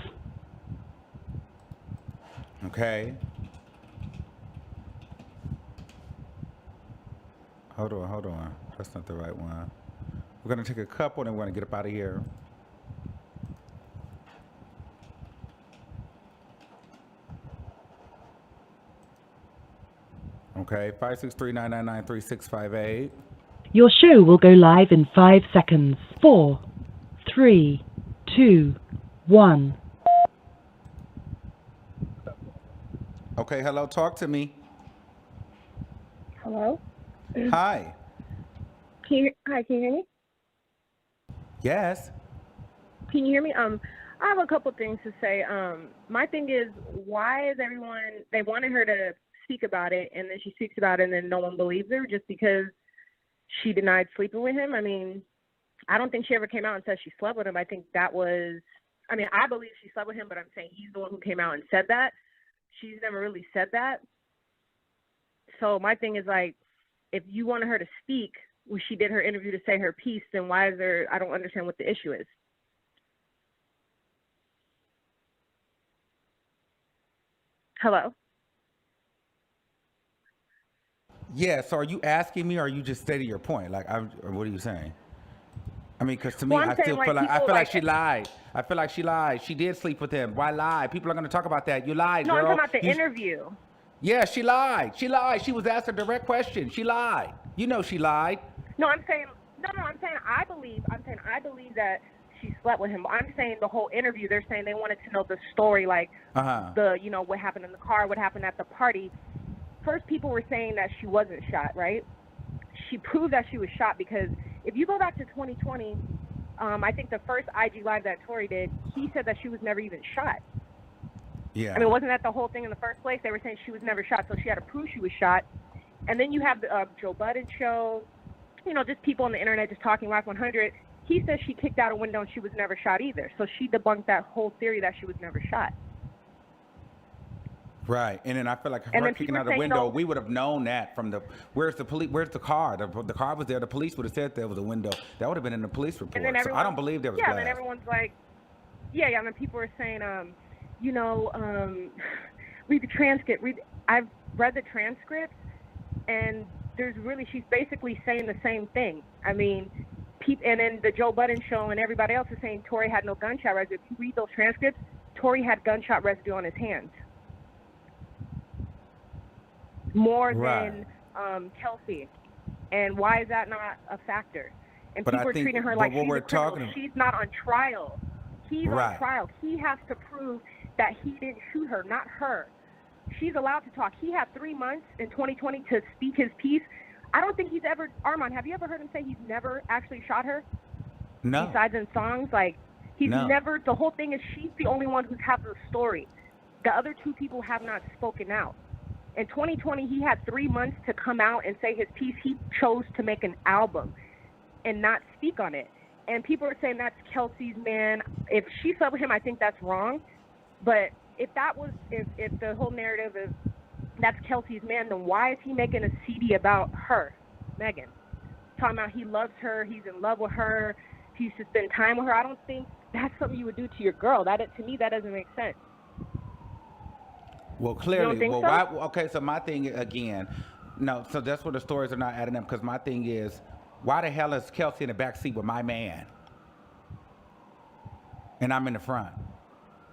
Okay. Hold on. That's not the right one. We're going to take a couple and then we're going to get up out of here. Okay, 563-999-3658. Your show will go live in 5 seconds. 4, 3, 2, 1. Okay, hello, talk to me. Hello? Hi. Can you hear me? Yes. Can you hear me? I have a couple things to say. My thing is, why is they wanted her to speak about it, and then she speaks about it, and then no one believes her just because she denied sleeping with him? I mean, I don't think she ever came out and said she slept with him. I think I believe she slept with him, but I'm saying he's the one who came out and said that. She's never really said that. So my thing is, like, if you wanted her to speak when she did her interview to say her piece, then why is there, I don't understand what the issue is. Hello? Yeah, so are you asking me or are you just stating your point? Like, what are you saying? I mean, because to me, Well, I feel like she lied. I feel like she lied. She did sleep with him. Why lie? People are going to talk about that. You lied, No, girl. I'm talking about the interview. Yeah, she lied. She lied. She was asked a direct question. She lied. You know she lied. No, I'm saying I believe that she slept with him. I'm saying the whole interview, they're saying they wanted to know the story, like what happened in the car, what happened at the party. First, people were saying that she wasn't shot, right? She proved that she was shot because if you go back to 2020, I think the first IG Live that Tory did, he said that she was never even shot. Yeah. I mean, wasn't that the whole thing in the first place? They were saying she was never shot, so she had to prove she was shot. And then you have the Joe Budden show, just people on the internet just talking Live 100. He says she kicked out a window and she was never shot either. So she debunked that whole theory that she was never shot. Right, and then I feel like her kicking out the window, we would have known that from where's the police? Where's the car? The car was there. The police would have said there was a window. That would have been in the police report. So I don't believe there was glass. And then everyone's like, and then people were saying, read the transcript. I've read the transcript, and she's basically saying the same thing. I mean, and then the Joe Budden show and everybody else is saying Tory had no gunshot residue. If you read those transcripts, Tory had gunshot residue on his hands. More than Kelsey. And why is that not a factor? And people are treating her like she's a criminal. She's not on trial. He's on trial. He has to prove that he didn't shoot her, not her. She's allowed to talk. He had 3 months in 2020 to speak his piece. I don't think he's ever, Armon, have you ever heard him say he's never actually shot her? No. Besides in songs, like, he's No. never, the whole thing is she's the only one who's had the story. The other two people have not spoken out. In 2020, he had 3 months to come out and say his piece. He chose to make an album and not speak on it. And people are saying that's Kelsey's man. If she slept with him, I think that's wrong. But if that was, if the whole narrative is that's Kelsey's man, then why is he making a CD about her, Megan? Talking about he loves her, he's in love with her, he used to spend time with her. I don't think that's something you would do to your girl. To me, that doesn't make sense. Well, clearly, think so? why? Okay, so my thing again, no. So that's where the stories are not adding up. Because my thing is, why the hell is Kelsey in the back seat with my man, and I'm in the front?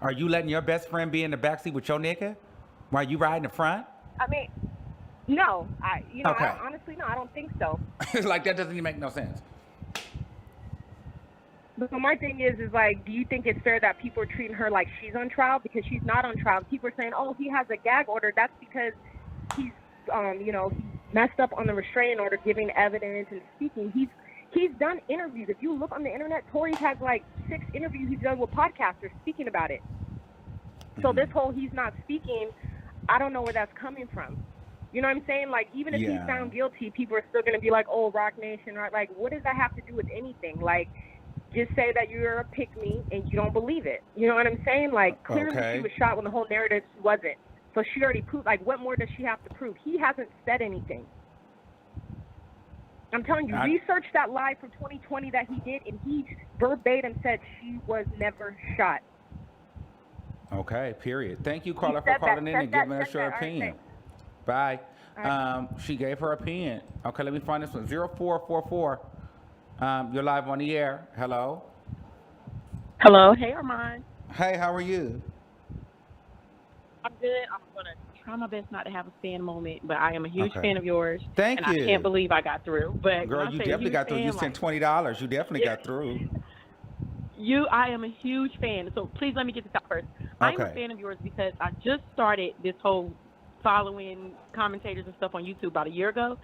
Are you letting your best friend be in the back seat with your nigga while you ride in the front? I mean, no. Okay. Honestly, no. I don't think so. It's like that doesn't even make no sense. But my thing is like, do you think it's fair that people are treating her like she's on trial? Because she's not on trial. People are saying, oh, he has a gag order. That's because he's, he messed up on the restraining order, giving evidence and speaking. He's done interviews. If you look on the internet, Tory has like 6 interviews he's done with podcasters speaking about it. So this whole he's not speaking, I don't know where that's coming from. You know what I'm saying? Like, even if he's found guilty, people are still going to be like, oh, Rock Nation, right? Like, what does that have to do with anything? Like, just say that you're a pick-me and you don't believe it. You know what I'm saying? Like, clearly she was shot when the whole narrative she wasn't. So she already proved, like, what more does she have to prove? He hasn't said anything. I'm telling you, research that live from 2020 that he did, and he verbatim said she was never shot. Okay, period. Thank you, caller, for calling in and giving us your opinion. Bye. She gave her opinion. Okay, let me find this one. 0444. You're live on the air. Hello. Hello. Hey, Armon. Hey, how are you? I'm good. I'm going to try my best not to have a fan moment, but I am a huge Okay. fan of yours. Thank and you. I can't believe I got through. But girl, you definitely got through. You sent $20. You definitely got through. I am a huge fan. So please let me get this out first. I'm a fan of yours because I just started this whole following commentators and stuff on YouTube about a year ago.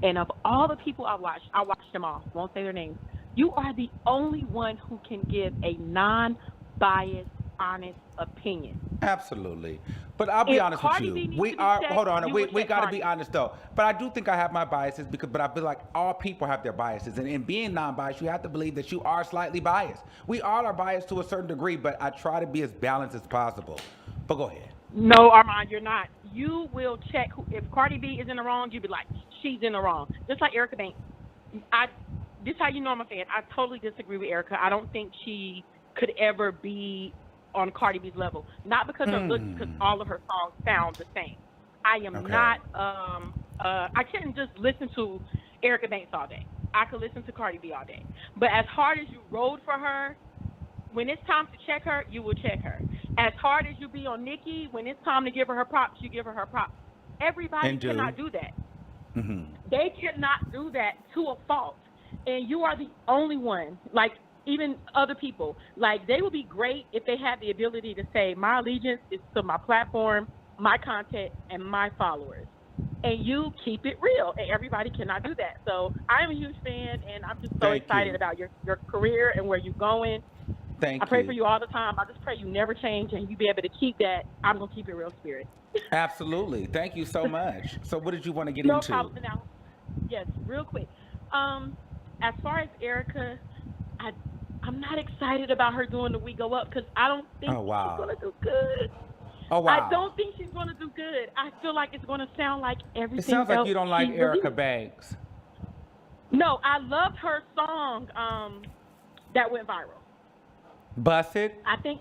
And of all the people I watched them all. Won't say their names. You are the only one who can give a non-biased, honest opinion. Absolutely. But I'll be honest with you. We got to be honest though. But I do think I have my biases but I feel like all people have their biases. And in being non-biased, you have to believe that you are slightly biased. We all are biased to a certain degree, but I try to be as balanced as possible. But go ahead. No, Armon, you're not. You will check. If Cardi B is in the wrong, you'll be like, she's in the wrong. Just like Erica Banks. This is how you know I'm a fan. I totally disagree with Erica. I don't think she could ever be on Cardi B's level. Not because of looks, because all of her songs sound the same. I am not, I couldn't just listen to Erica Banks all day. I could listen to Cardi B all day. But as hard as you rode for her, when it's time to check her, you will check her. As hard as you be on Nicki, when it's time to give her props, you give her props. Everybody cannot do that. They cannot do that to a fault. And you are the only one, like even other people, like they would be great if they had the ability to say, my allegiance is to my platform, my content, and my followers. And you keep it real, and everybody cannot do that. So I'm a huge fan, and I'm just so excited about your career and where you're going. I pray for you all the time. I just pray you never change and you be able to keep that I'm going to keep it real spirit. Absolutely. Thank you so much. So what did you want to get into? No problem. Now, yes, real quick. As far as Erica, I'm not excited about her doing the We Go Up because I don't think she's going to do good. Oh, wow. I don't think she's going to do good. I feel like it's going to sound like everything else. It sounds like you don't like Erica Banks. No, I loved her song that went viral. Busted? I think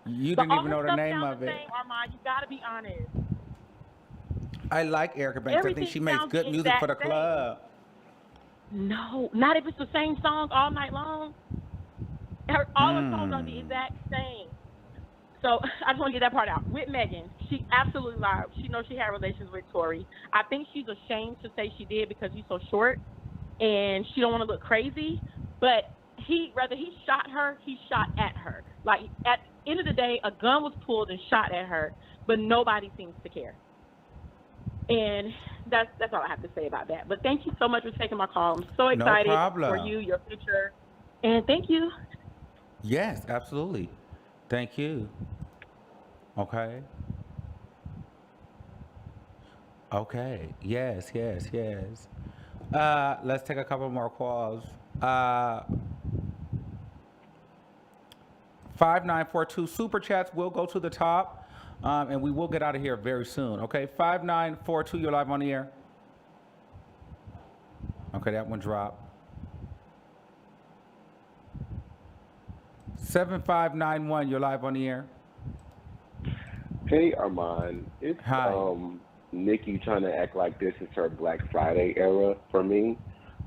you didn't even know the name of it. Armand, you got to be honest. I like Erica Banks. I think she makes good music for the club. No, not if it's the same song all night long. All her songs are the exact same. So I just want to get that part out. With Megan, she absolutely lied. She knows she had relations with Tory. I think she's ashamed to say she did because he's so short, and she don't want to look crazy. But whether he shot her, he shot at her. Like, at the end of the day, a gun was pulled and shot at her, but nobody seems to care. And that's all I have to say about that. But thank you so much for taking my call. I'm so No excited problem. for you, your future, and thank you. Yes, absolutely. Thank you. Okay. Okay. Yes, yes, yes. Let's take a couple more calls. 5942 super chats will go to the top, and we will get out of here very soon. Okay, 5942, you're live on the air. Okay, that one dropped. 7591, you're live on the air. Hey Armon, it's Hi. Nicki trying to act like this is her Black Friday era for me.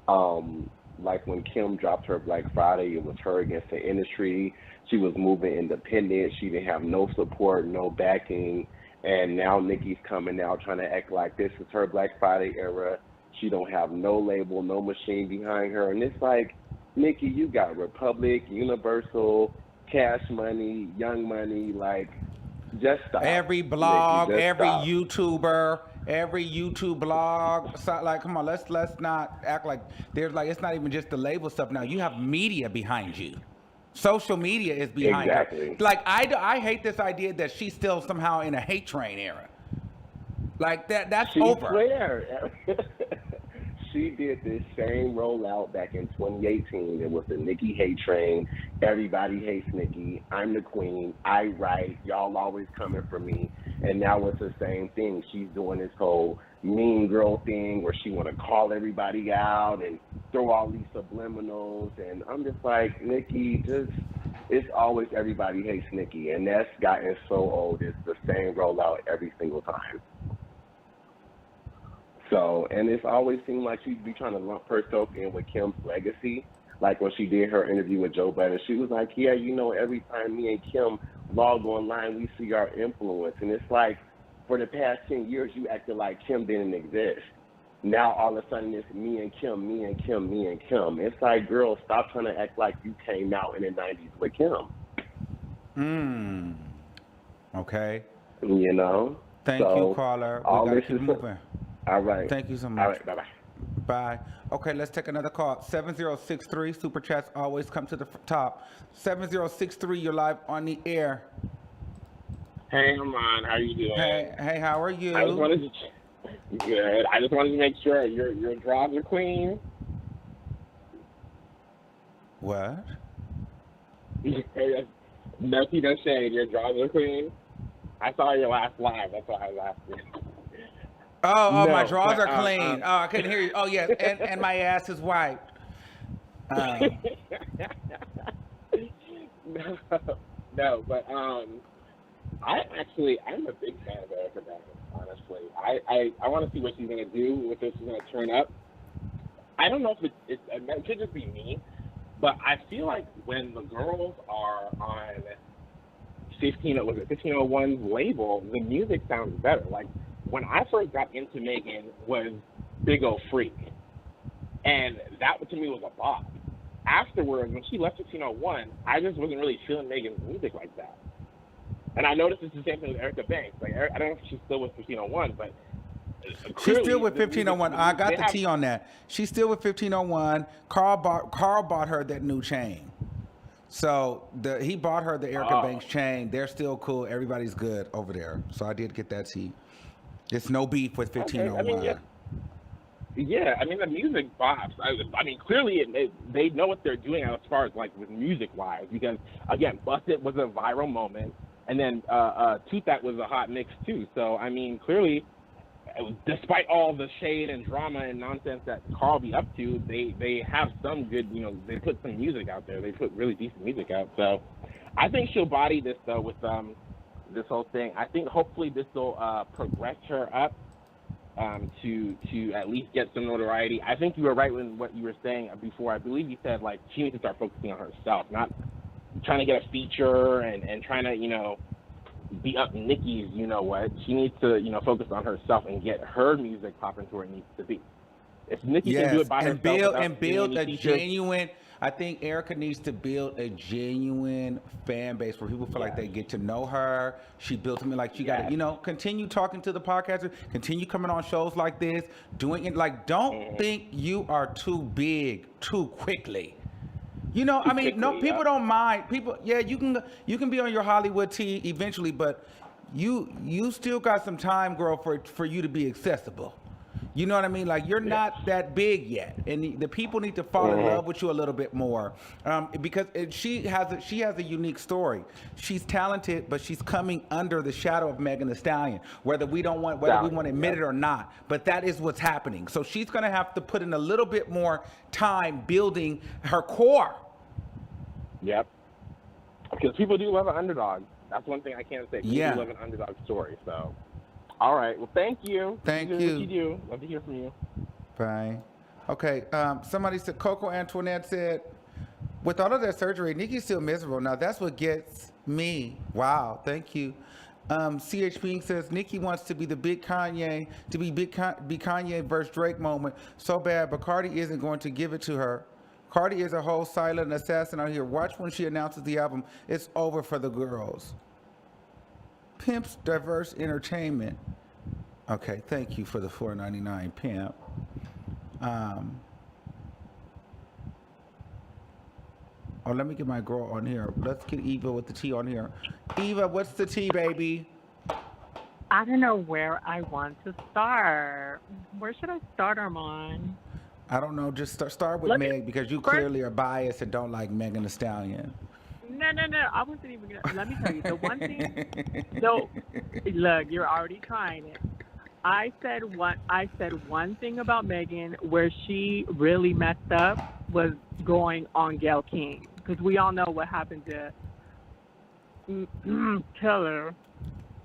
Like when Kim dropped her Black Friday, it was her against the industry. She was moving independent. She didn't have no support, no backing. And now Nicki's coming out trying to act like this is her Black Friday era. She don't have no label, no machine behind her. And it's like, Nicki, you got Republic, Universal, Cash Money, Young Money, like, just stop. Every blog, Nicki, every stop. YouTuber, every YouTube blog. So, like, come on, let's not act like there's like it's not even just the label stuff now. You have media behind you. Social media is behind Exactly. her. Like I hate this idea that she's still somehow in a hate train era. Like that's She over. swear. She did this same rollout back in 2018. It was the Nicki hate train. Everybody hates Nicki. I'm the queen. I write. Y'all always coming for me. And now it's the same thing. She's doing this whole mean girl thing where she want to call everybody out and throw all these subliminals. And I'm just like, Nicki, it's always everybody hates Nicki. And that's gotten so old. It's the same rollout every single time. So, and it's always seemed like she'd be trying to lump herself in with Kim's legacy. Like when she did her interview with Joe Budden, she was like, yeah, you know, every time me and Kim log online, we see our influence. And it's like, for the past 10 years, you acted like Kim didn't exist. Now, all of a sudden, it's me and Kim, me and Kim, me and Kim. It's like, girl, stop trying to act like you came out in the 90s with Kim. Okay. You know? Thank you, caller. We gotta keep moving. All right. Thank you so much. All right, bye-bye. Bye. Okay, let's take another call. 7063, super chats always come to the top. 7063, you're live on the air. Hey, Armon, how you doing? Hey, how are you? I just wanted to good. I just wanted to make sure your draws are clean. What? Nothing to shade. Your draws are clean. I saw your last live. That's why I was asking. Oh, No, my drawers but, are clean. I couldn't hear you. Oh, yes, and my ass is wiped. No, but I'm a big fan of Erica Banks, honestly. I want to see what she's going to do, what this is going to turn up. I don't know if it could just be me, but I feel like when the girls are on 1501's label, the music sounds better. Like, when I first got into Megan was Big O Freak, and that to me was a bop. Afterwards, when she left 1501, I just wasn't really feeling Megan's music like that. And I noticed it's the same thing with Erica Banks. Like, I don't know if she's still with 1501, but she's still with 1501. I got the tea on that. She's still with 1501. Carl bought her that new chain. So he bought her the Erica Banks chain. They're still cool. Everybody's good over there. So I did get that tea. It's no beef with 1501. Okay, I mean, the music bops. I mean, clearly they know what they're doing as far as like with music-wise, because again, Bust It was a viral moment, and then Toot That was a hot mix too. So I mean, clearly, despite all the shade and drama and nonsense that Carl be up to, they have some good, they put some music out there. They put really decent music out. So I think she'll body this though with this whole thing. I think hopefully this will progress her up to at least get some notoriety. I think you were right in what you were saying before. I believe you said like she needs to start focusing on herself, not trying to get a feature and trying to be up Nicki's what. She needs to focus on herself and get her music popping to where it needs to be. If Nicki can do it by herself and build a genuine. I think Erica needs to build a genuine fan base where people feel like they get to know her. She built me like she got to, you know, continue talking to the podcasters, continue coming on shows like this, doing it. Like, don't think you are too big too quickly. You know, I mean, no, people don't mind. People, yeah, you can be on your Hollywood tea eventually, but you still got some time, girl, for you to be accessible. You know what I mean? Like, you're not that big yet, and the people need to fall in love with you a little bit more, because she has a unique story. She's talented, but she's coming under the shadow of Megan Thee Stallion, whether we want to admit it or not. But that is what's happening. So she's gonna have to put in a little bit more time building her core. Yep. Because people do love an underdog. That's one thing I can't say. People do love an underdog story. So. All right. Well, thank you. Thank you. What you do. Love to hear from you. Bye. Okay. Somebody said, Coco Antoinette said, with all of that surgery, Nicki's still miserable. Now, that's what gets me. Wow. Thank you. CH Being says, Nicki wants to be the big Kanye, to be Kanye versus Drake moment so bad, but Cardi isn't going to give it to her. Cardi is a whole silent assassin out here. Watch when she announces the album. It's over for the girls. Pimp's Diverse Entertainment. Okay, thank you for the $4.99, Pimp. Oh, let me get my girl on here. Let's get Eva with the T on here. Eva, what's the T, baby? I don't know where I want to start. Where should I start, Armon? I don't know. Just start with Meg, because you clearly are biased and don't like Megan Thee Stallion. No. I wasn't even gonna. Let me tell you the one thing. No, look, you're already trying it. I said one thing about Megan where she really messed up was going on Gayle King, because we all know what happened to Taylor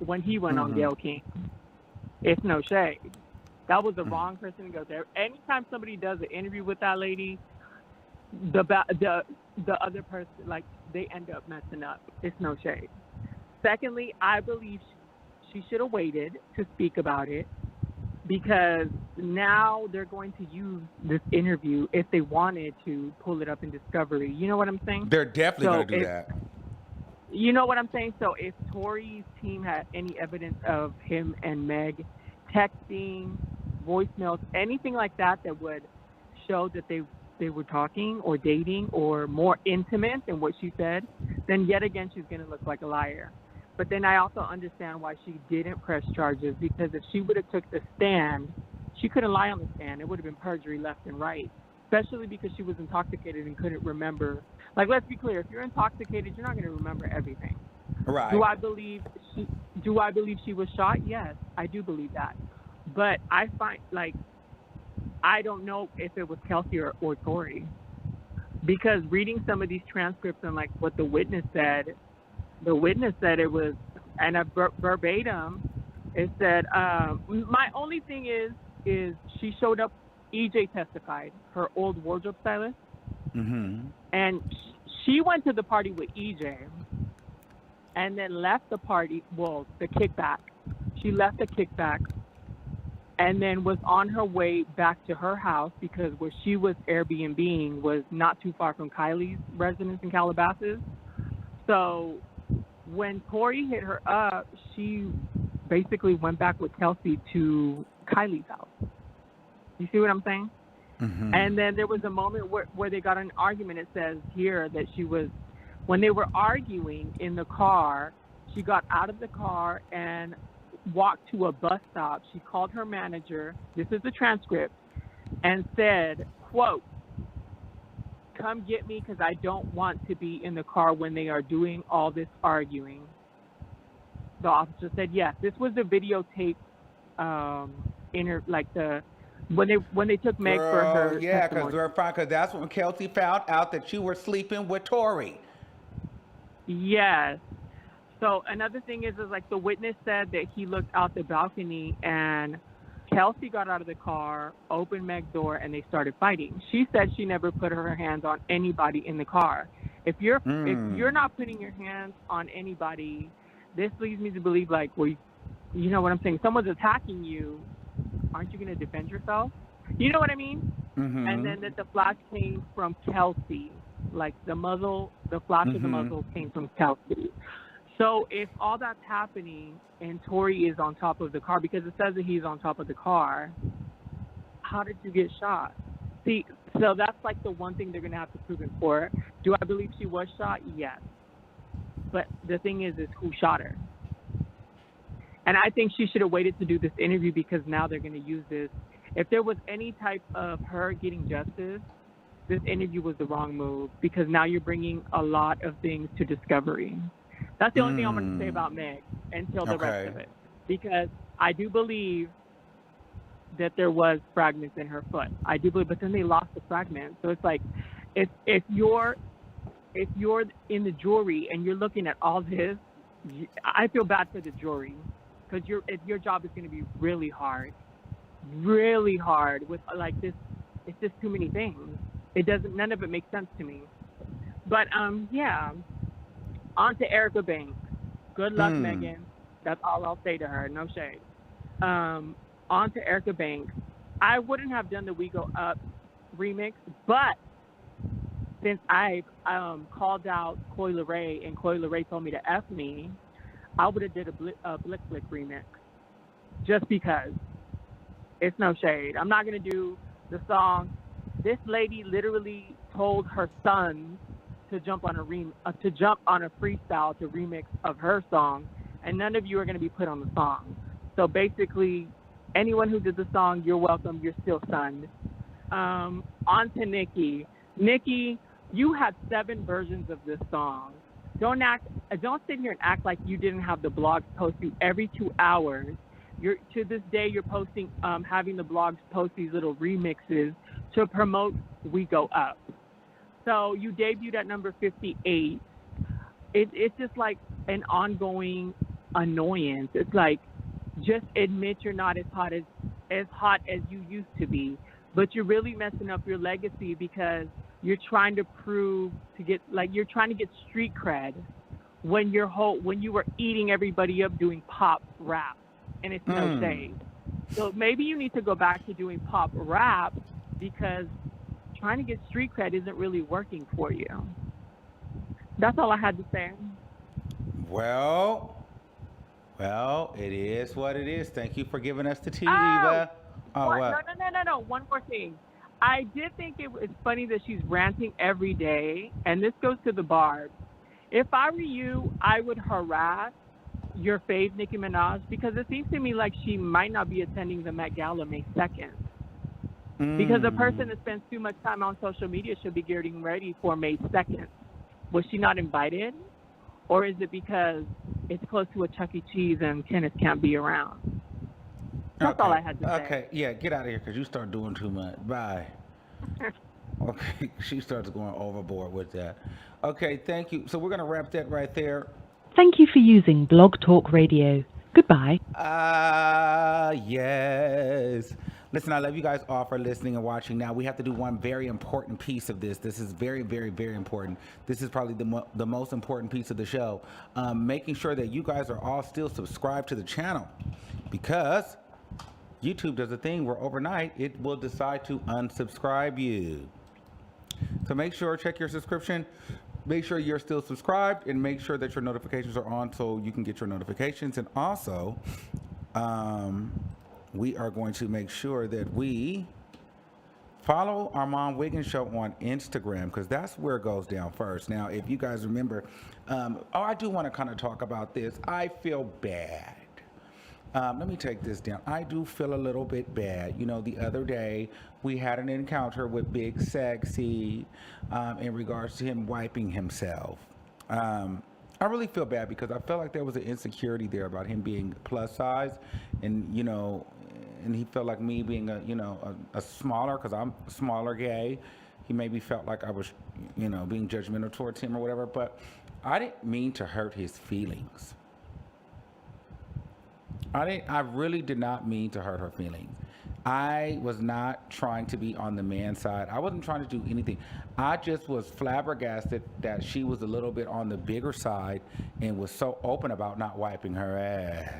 when he went on Gayle King. It's no shade. That was the wrong person to go there. Anytime somebody does an interview with that lady, the other person, like, they end up messing up. It's no shade. Secondly, I believe she should have waited to speak about it, because now they're going to use this interview if they wanted to pull it up in Discovery. You know what I'm saying? They're definitely going to do that. You know what I'm saying? So if Tory's team had any evidence of him and Meg texting, voicemails, anything like that that would show that they were talking or dating or more intimate than what she said, then yet again she's going to look like a liar. But then I also understand why she didn't press charges, because if she would have took the stand, she couldn't lie on the stand. It would have been perjury left and right, especially because she was intoxicated and couldn't remember. Like, let's be clear, if you're intoxicated, you're not going to remember everything. Right. Do I believe she was shot? Yes, I do believe that. But I find, like, I don't know if it was Kelsey or Tory, because reading some of these transcripts and like what the witness said it was, and a verbatim, it said, my only thing is she showed up, EJ testified, her old wardrobe stylist, and she went to the party with EJ and then left the party, the kickback. She left the kickback and then was on her way back to her house, because where she was Airbnb-ing was not too far from Kylie's residence in Calabasas. So when Tory hit her up, she basically went back with Kelsey to Kylie's house. You see what I'm saying? And then there was a moment where they got an argument. It says here that when they were arguing in the car, she got out of the car and walked to a bus stop. She called her manager, this is the transcript, and said, quote, "Come get me, because I don't want to be in the car when they are doing all this arguing." The officer said yes. This was the videotape when they took Meg for her testimony. Because that's when Kelsey found out that you were sleeping with Tory. Yes. So another thing is like the witness said that he looked out the balcony and Kelsey got out of the car, opened Meg's door, and they started fighting. She said she never put her hands on anybody in the car. If you're not putting your hands on anybody, this leads me to believe, like, well, you know what I'm saying? Someone's attacking you. Aren't you going to defend yourself? You know what I mean? And then that the flash came from Kelsey. Like the muzzle, the flash of the muzzle came from Kelsey. So if all that's happening and Tory is on top of the car, because it says that he's on top of the car, how did you get shot? See, so that's like the one thing they're going to have to prove in court. Do I believe she was shot? Yes. But the thing is who shot her? And I think she should have waited to do this interview because now they're going to use this. If there was any type of her getting justice, this interview was the wrong move because now you're bringing a lot of things to discovery. That's the only thing I'm going to say about Meg until the rest of it. Because I do believe that there was fragments in her foot. I do believe, but then they lost the fragments. So it's like, if you're in the jury and you're looking at all this, I feel bad for the jury because your job is going to be really hard with like this. It's just too many things. None of it makes sense to me. But yeah, on to Erica Banks. Good luck, Megan. That's all I'll say to her. No shade. On to Erica Banks. I wouldn't have done the We Go Up remix, but since I called out Coi Leray and Coi Leray told me to F me, I would have did a Blick Flick remix just because. It's no shade. I'm not going to do the song. This lady literally told her son to jump on a freestyle to remix of her song, and none of you are going to be put on the song. So basically, anyone who did the song, you're welcome. You're still sunned. On to Nicki. Nicki, you had 7 versions of this song. Don't sit here and act like you didn't have the blogs post you every 2 hours. To this day, you're posting, having the blogs post these little remixes to promote We Go Up. So you debuted at number 58. It's just like an ongoing annoyance. It's like, just admit you're not as hot as you used to be, but you're really messing up your legacy because you're trying to you're trying to get street cred when you were eating everybody up doing pop rap, and it's no shade. So maybe you need to go back to doing pop rap because trying to get street cred isn't really working for you. That's all I had to say. Well, it is what it is. Thank you for giving us the tea, Oh, Eva. Oh, what? No. One more thing. I did think it was funny that she's ranting every day, and this goes to the Barb. If I were you, I would harass your fave, Nicki Minaj, because it seems to me like she might not be attending the Met Gala May 2nd. Because a person that spends too much time on social media should be getting ready for May 2nd. Was she not invited? Or is it because it's close to a Chuck E. Cheese and Kenneth can't be around? That's all I had to say. Okay, yeah, get out of here because you start doing too much. Bye. Okay, she starts going overboard with that. Okay, thank you. So we're going to wrap that right there. Thank you for using Blog Talk Radio. Goodbye. Yes. Listen, I love you guys all for listening and watching. Now, we have to do one very important piece of this. This is very, very, very important. This is probably the most important piece of the show. Making sure that you guys are all still subscribed to the channel because YouTube does a thing where overnight it will decide to unsubscribe you. So make sure, check your subscription. Make sure you're still subscribed and make sure that your notifications are on so you can get your notifications. And also, we are going to make sure that we follow Armon Wiggins Show on Instagram because that's where it goes down first. Now, if you guys remember, I do want to kind of talk about this. I feel bad. Let me take this down. I do feel a little bit bad. You know, the other day we had an encounter with Big Sexy in regards to him wiping himself. I really feel bad because I felt like there was an insecurity there about him being plus size and, you know, and he felt like me being a smaller, because I'm smaller gay. He maybe felt like I was, you know, being judgmental towards him or whatever, but I didn't mean to hurt his feelings. I really did not mean to hurt her feelings. I was not trying to be on the man's side. I wasn't trying to do anything. I just was flabbergasted that she was a little bit on the bigger side and was so open about not wiping her ass.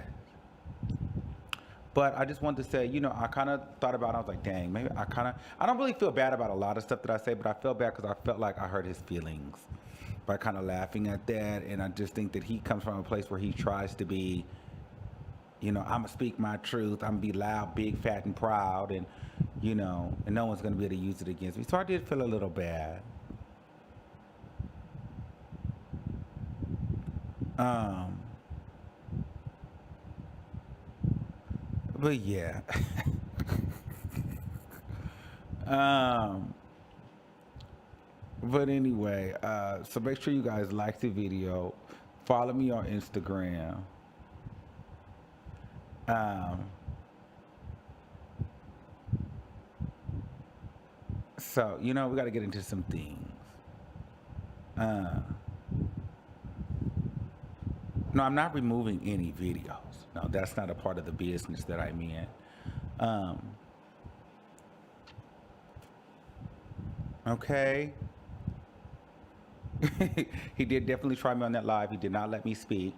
But I just wanted to say, you know, I kind of thought about it. I was like, dang, maybe I don't really feel bad about a lot of stuff that I say, but I felt bad because I felt like I hurt his feelings by kind of laughing at that. And I just think that he comes from a place where he tries to be, you know, I'm going to speak my truth. I'm going to be loud, big, fat, and proud. And, you know, and no one's going to be able to use it against me. So I did feel a little bad. But yeah. But anyway, so make sure you guys like the video. Follow me on Instagram. So, you know, we got to get into some things. No, I'm not removing any videos. No, that's not a part of the business that I'm in. Okay. He did definitely try me on that live. He did not let me speak.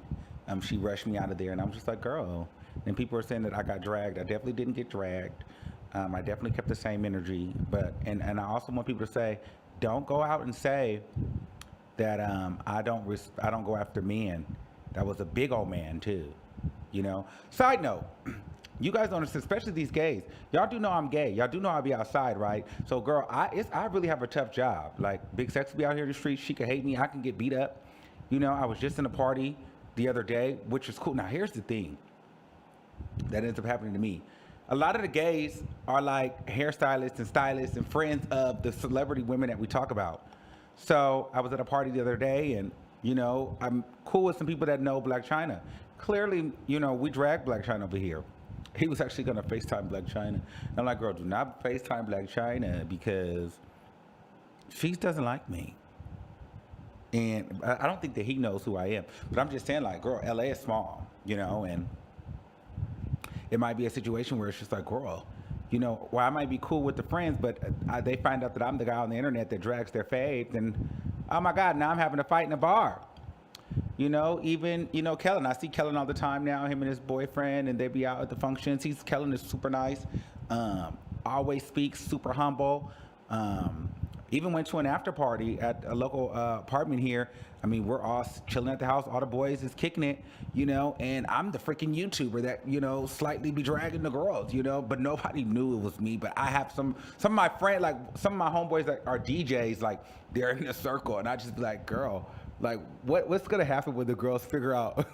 She rushed me out of there, and I'm just like, girl. And people are saying that I got dragged. I definitely didn't get dragged. I definitely kept the same energy. But and I also want people to say, don't go out and say that I don't go after men. That was a big old man too, you know. Side note, you guys don't understand, especially these gays. Y'all do know I'm gay. Y'all do know I be outside, right? So, girl, I really have a tough job. Like, Big Sex be out here in the streets. She could hate me. I can get beat up. You know, I was just in a party the other day, which was cool. Now, here's the thing that ends up happening to me. A lot of the gays are like hairstylists and stylists and friends of the celebrity women that we talk about. So, I was at a party the other day, and you know, I'm cool with some people that know Black China. Clearly, you know, we drag Black China over here. He was actually going to FaceTime Black China. And I'm like, girl, do not FaceTime Black China because she doesn't like me. And I don't think that he knows who I am. But I'm just saying, like, girl, LA is small, you know, and it might be a situation where it's just like, girl, you know, well, I might be cool with the friends, but they find out that I'm the guy on the internet that drags their faves, and oh my God, now I'm having a fight in a bar. You know, even, you know, Kellen. I see Kellen all the time now, him and his boyfriend, and they be out at the functions. Kellen is super nice, always speaks, super humble. Even went to an after party at a local apartment here. I mean, we're all chilling at the house. All the boys is kicking it, you know, and I'm the freaking YouTuber that, you know, slightly be dragging the girls, you know, but nobody knew it was me. But I have some of my friends, like some of my homeboys that are DJs, like they're in a circle, and I just be like, girl, like what's gonna happen when the girls figure out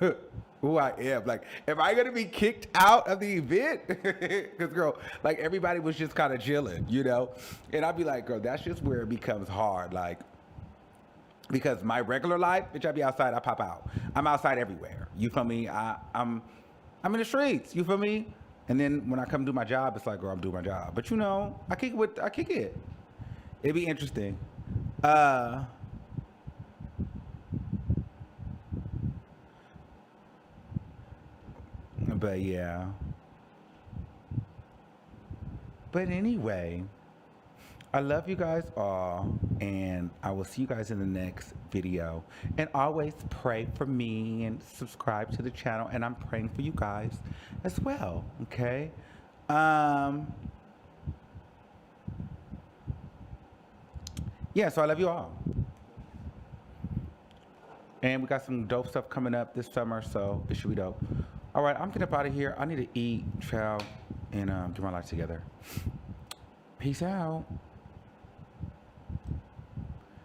who I am? Like, am I gonna be kicked out of the event? Because, girl, like everybody was just kind of chilling, you know? And I'd be like, girl, that's just where it becomes hard. Like, because my regular life, bitch, I be outside, I pop out. I'm outside everywhere. You feel me? I'm in the streets. You feel me? And then when I come do my job, it's like, girl, I'm doing my job. But you know, I kick it. It'd be interesting. But yeah. But anyway, I love you guys all, and I will see you guys in the next video. And always pray for me and subscribe to the channel, and I'm praying for you guys as well, okay? Yeah, so I love you all. And we got some dope stuff coming up this summer, so it should be dope. All right, I'm getting up out of here. I need to eat, chow, and get my life together. Peace out.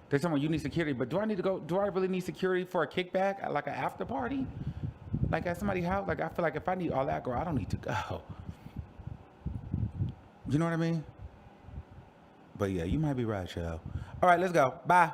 There's someone, you need security, but do I really need security for a kickback, like an after party? Like at somebody's house? Like, I feel like if I need all that, girl, I don't need to go. You know what I mean? But yeah, you might be right, yo. All right, let's go. Bye.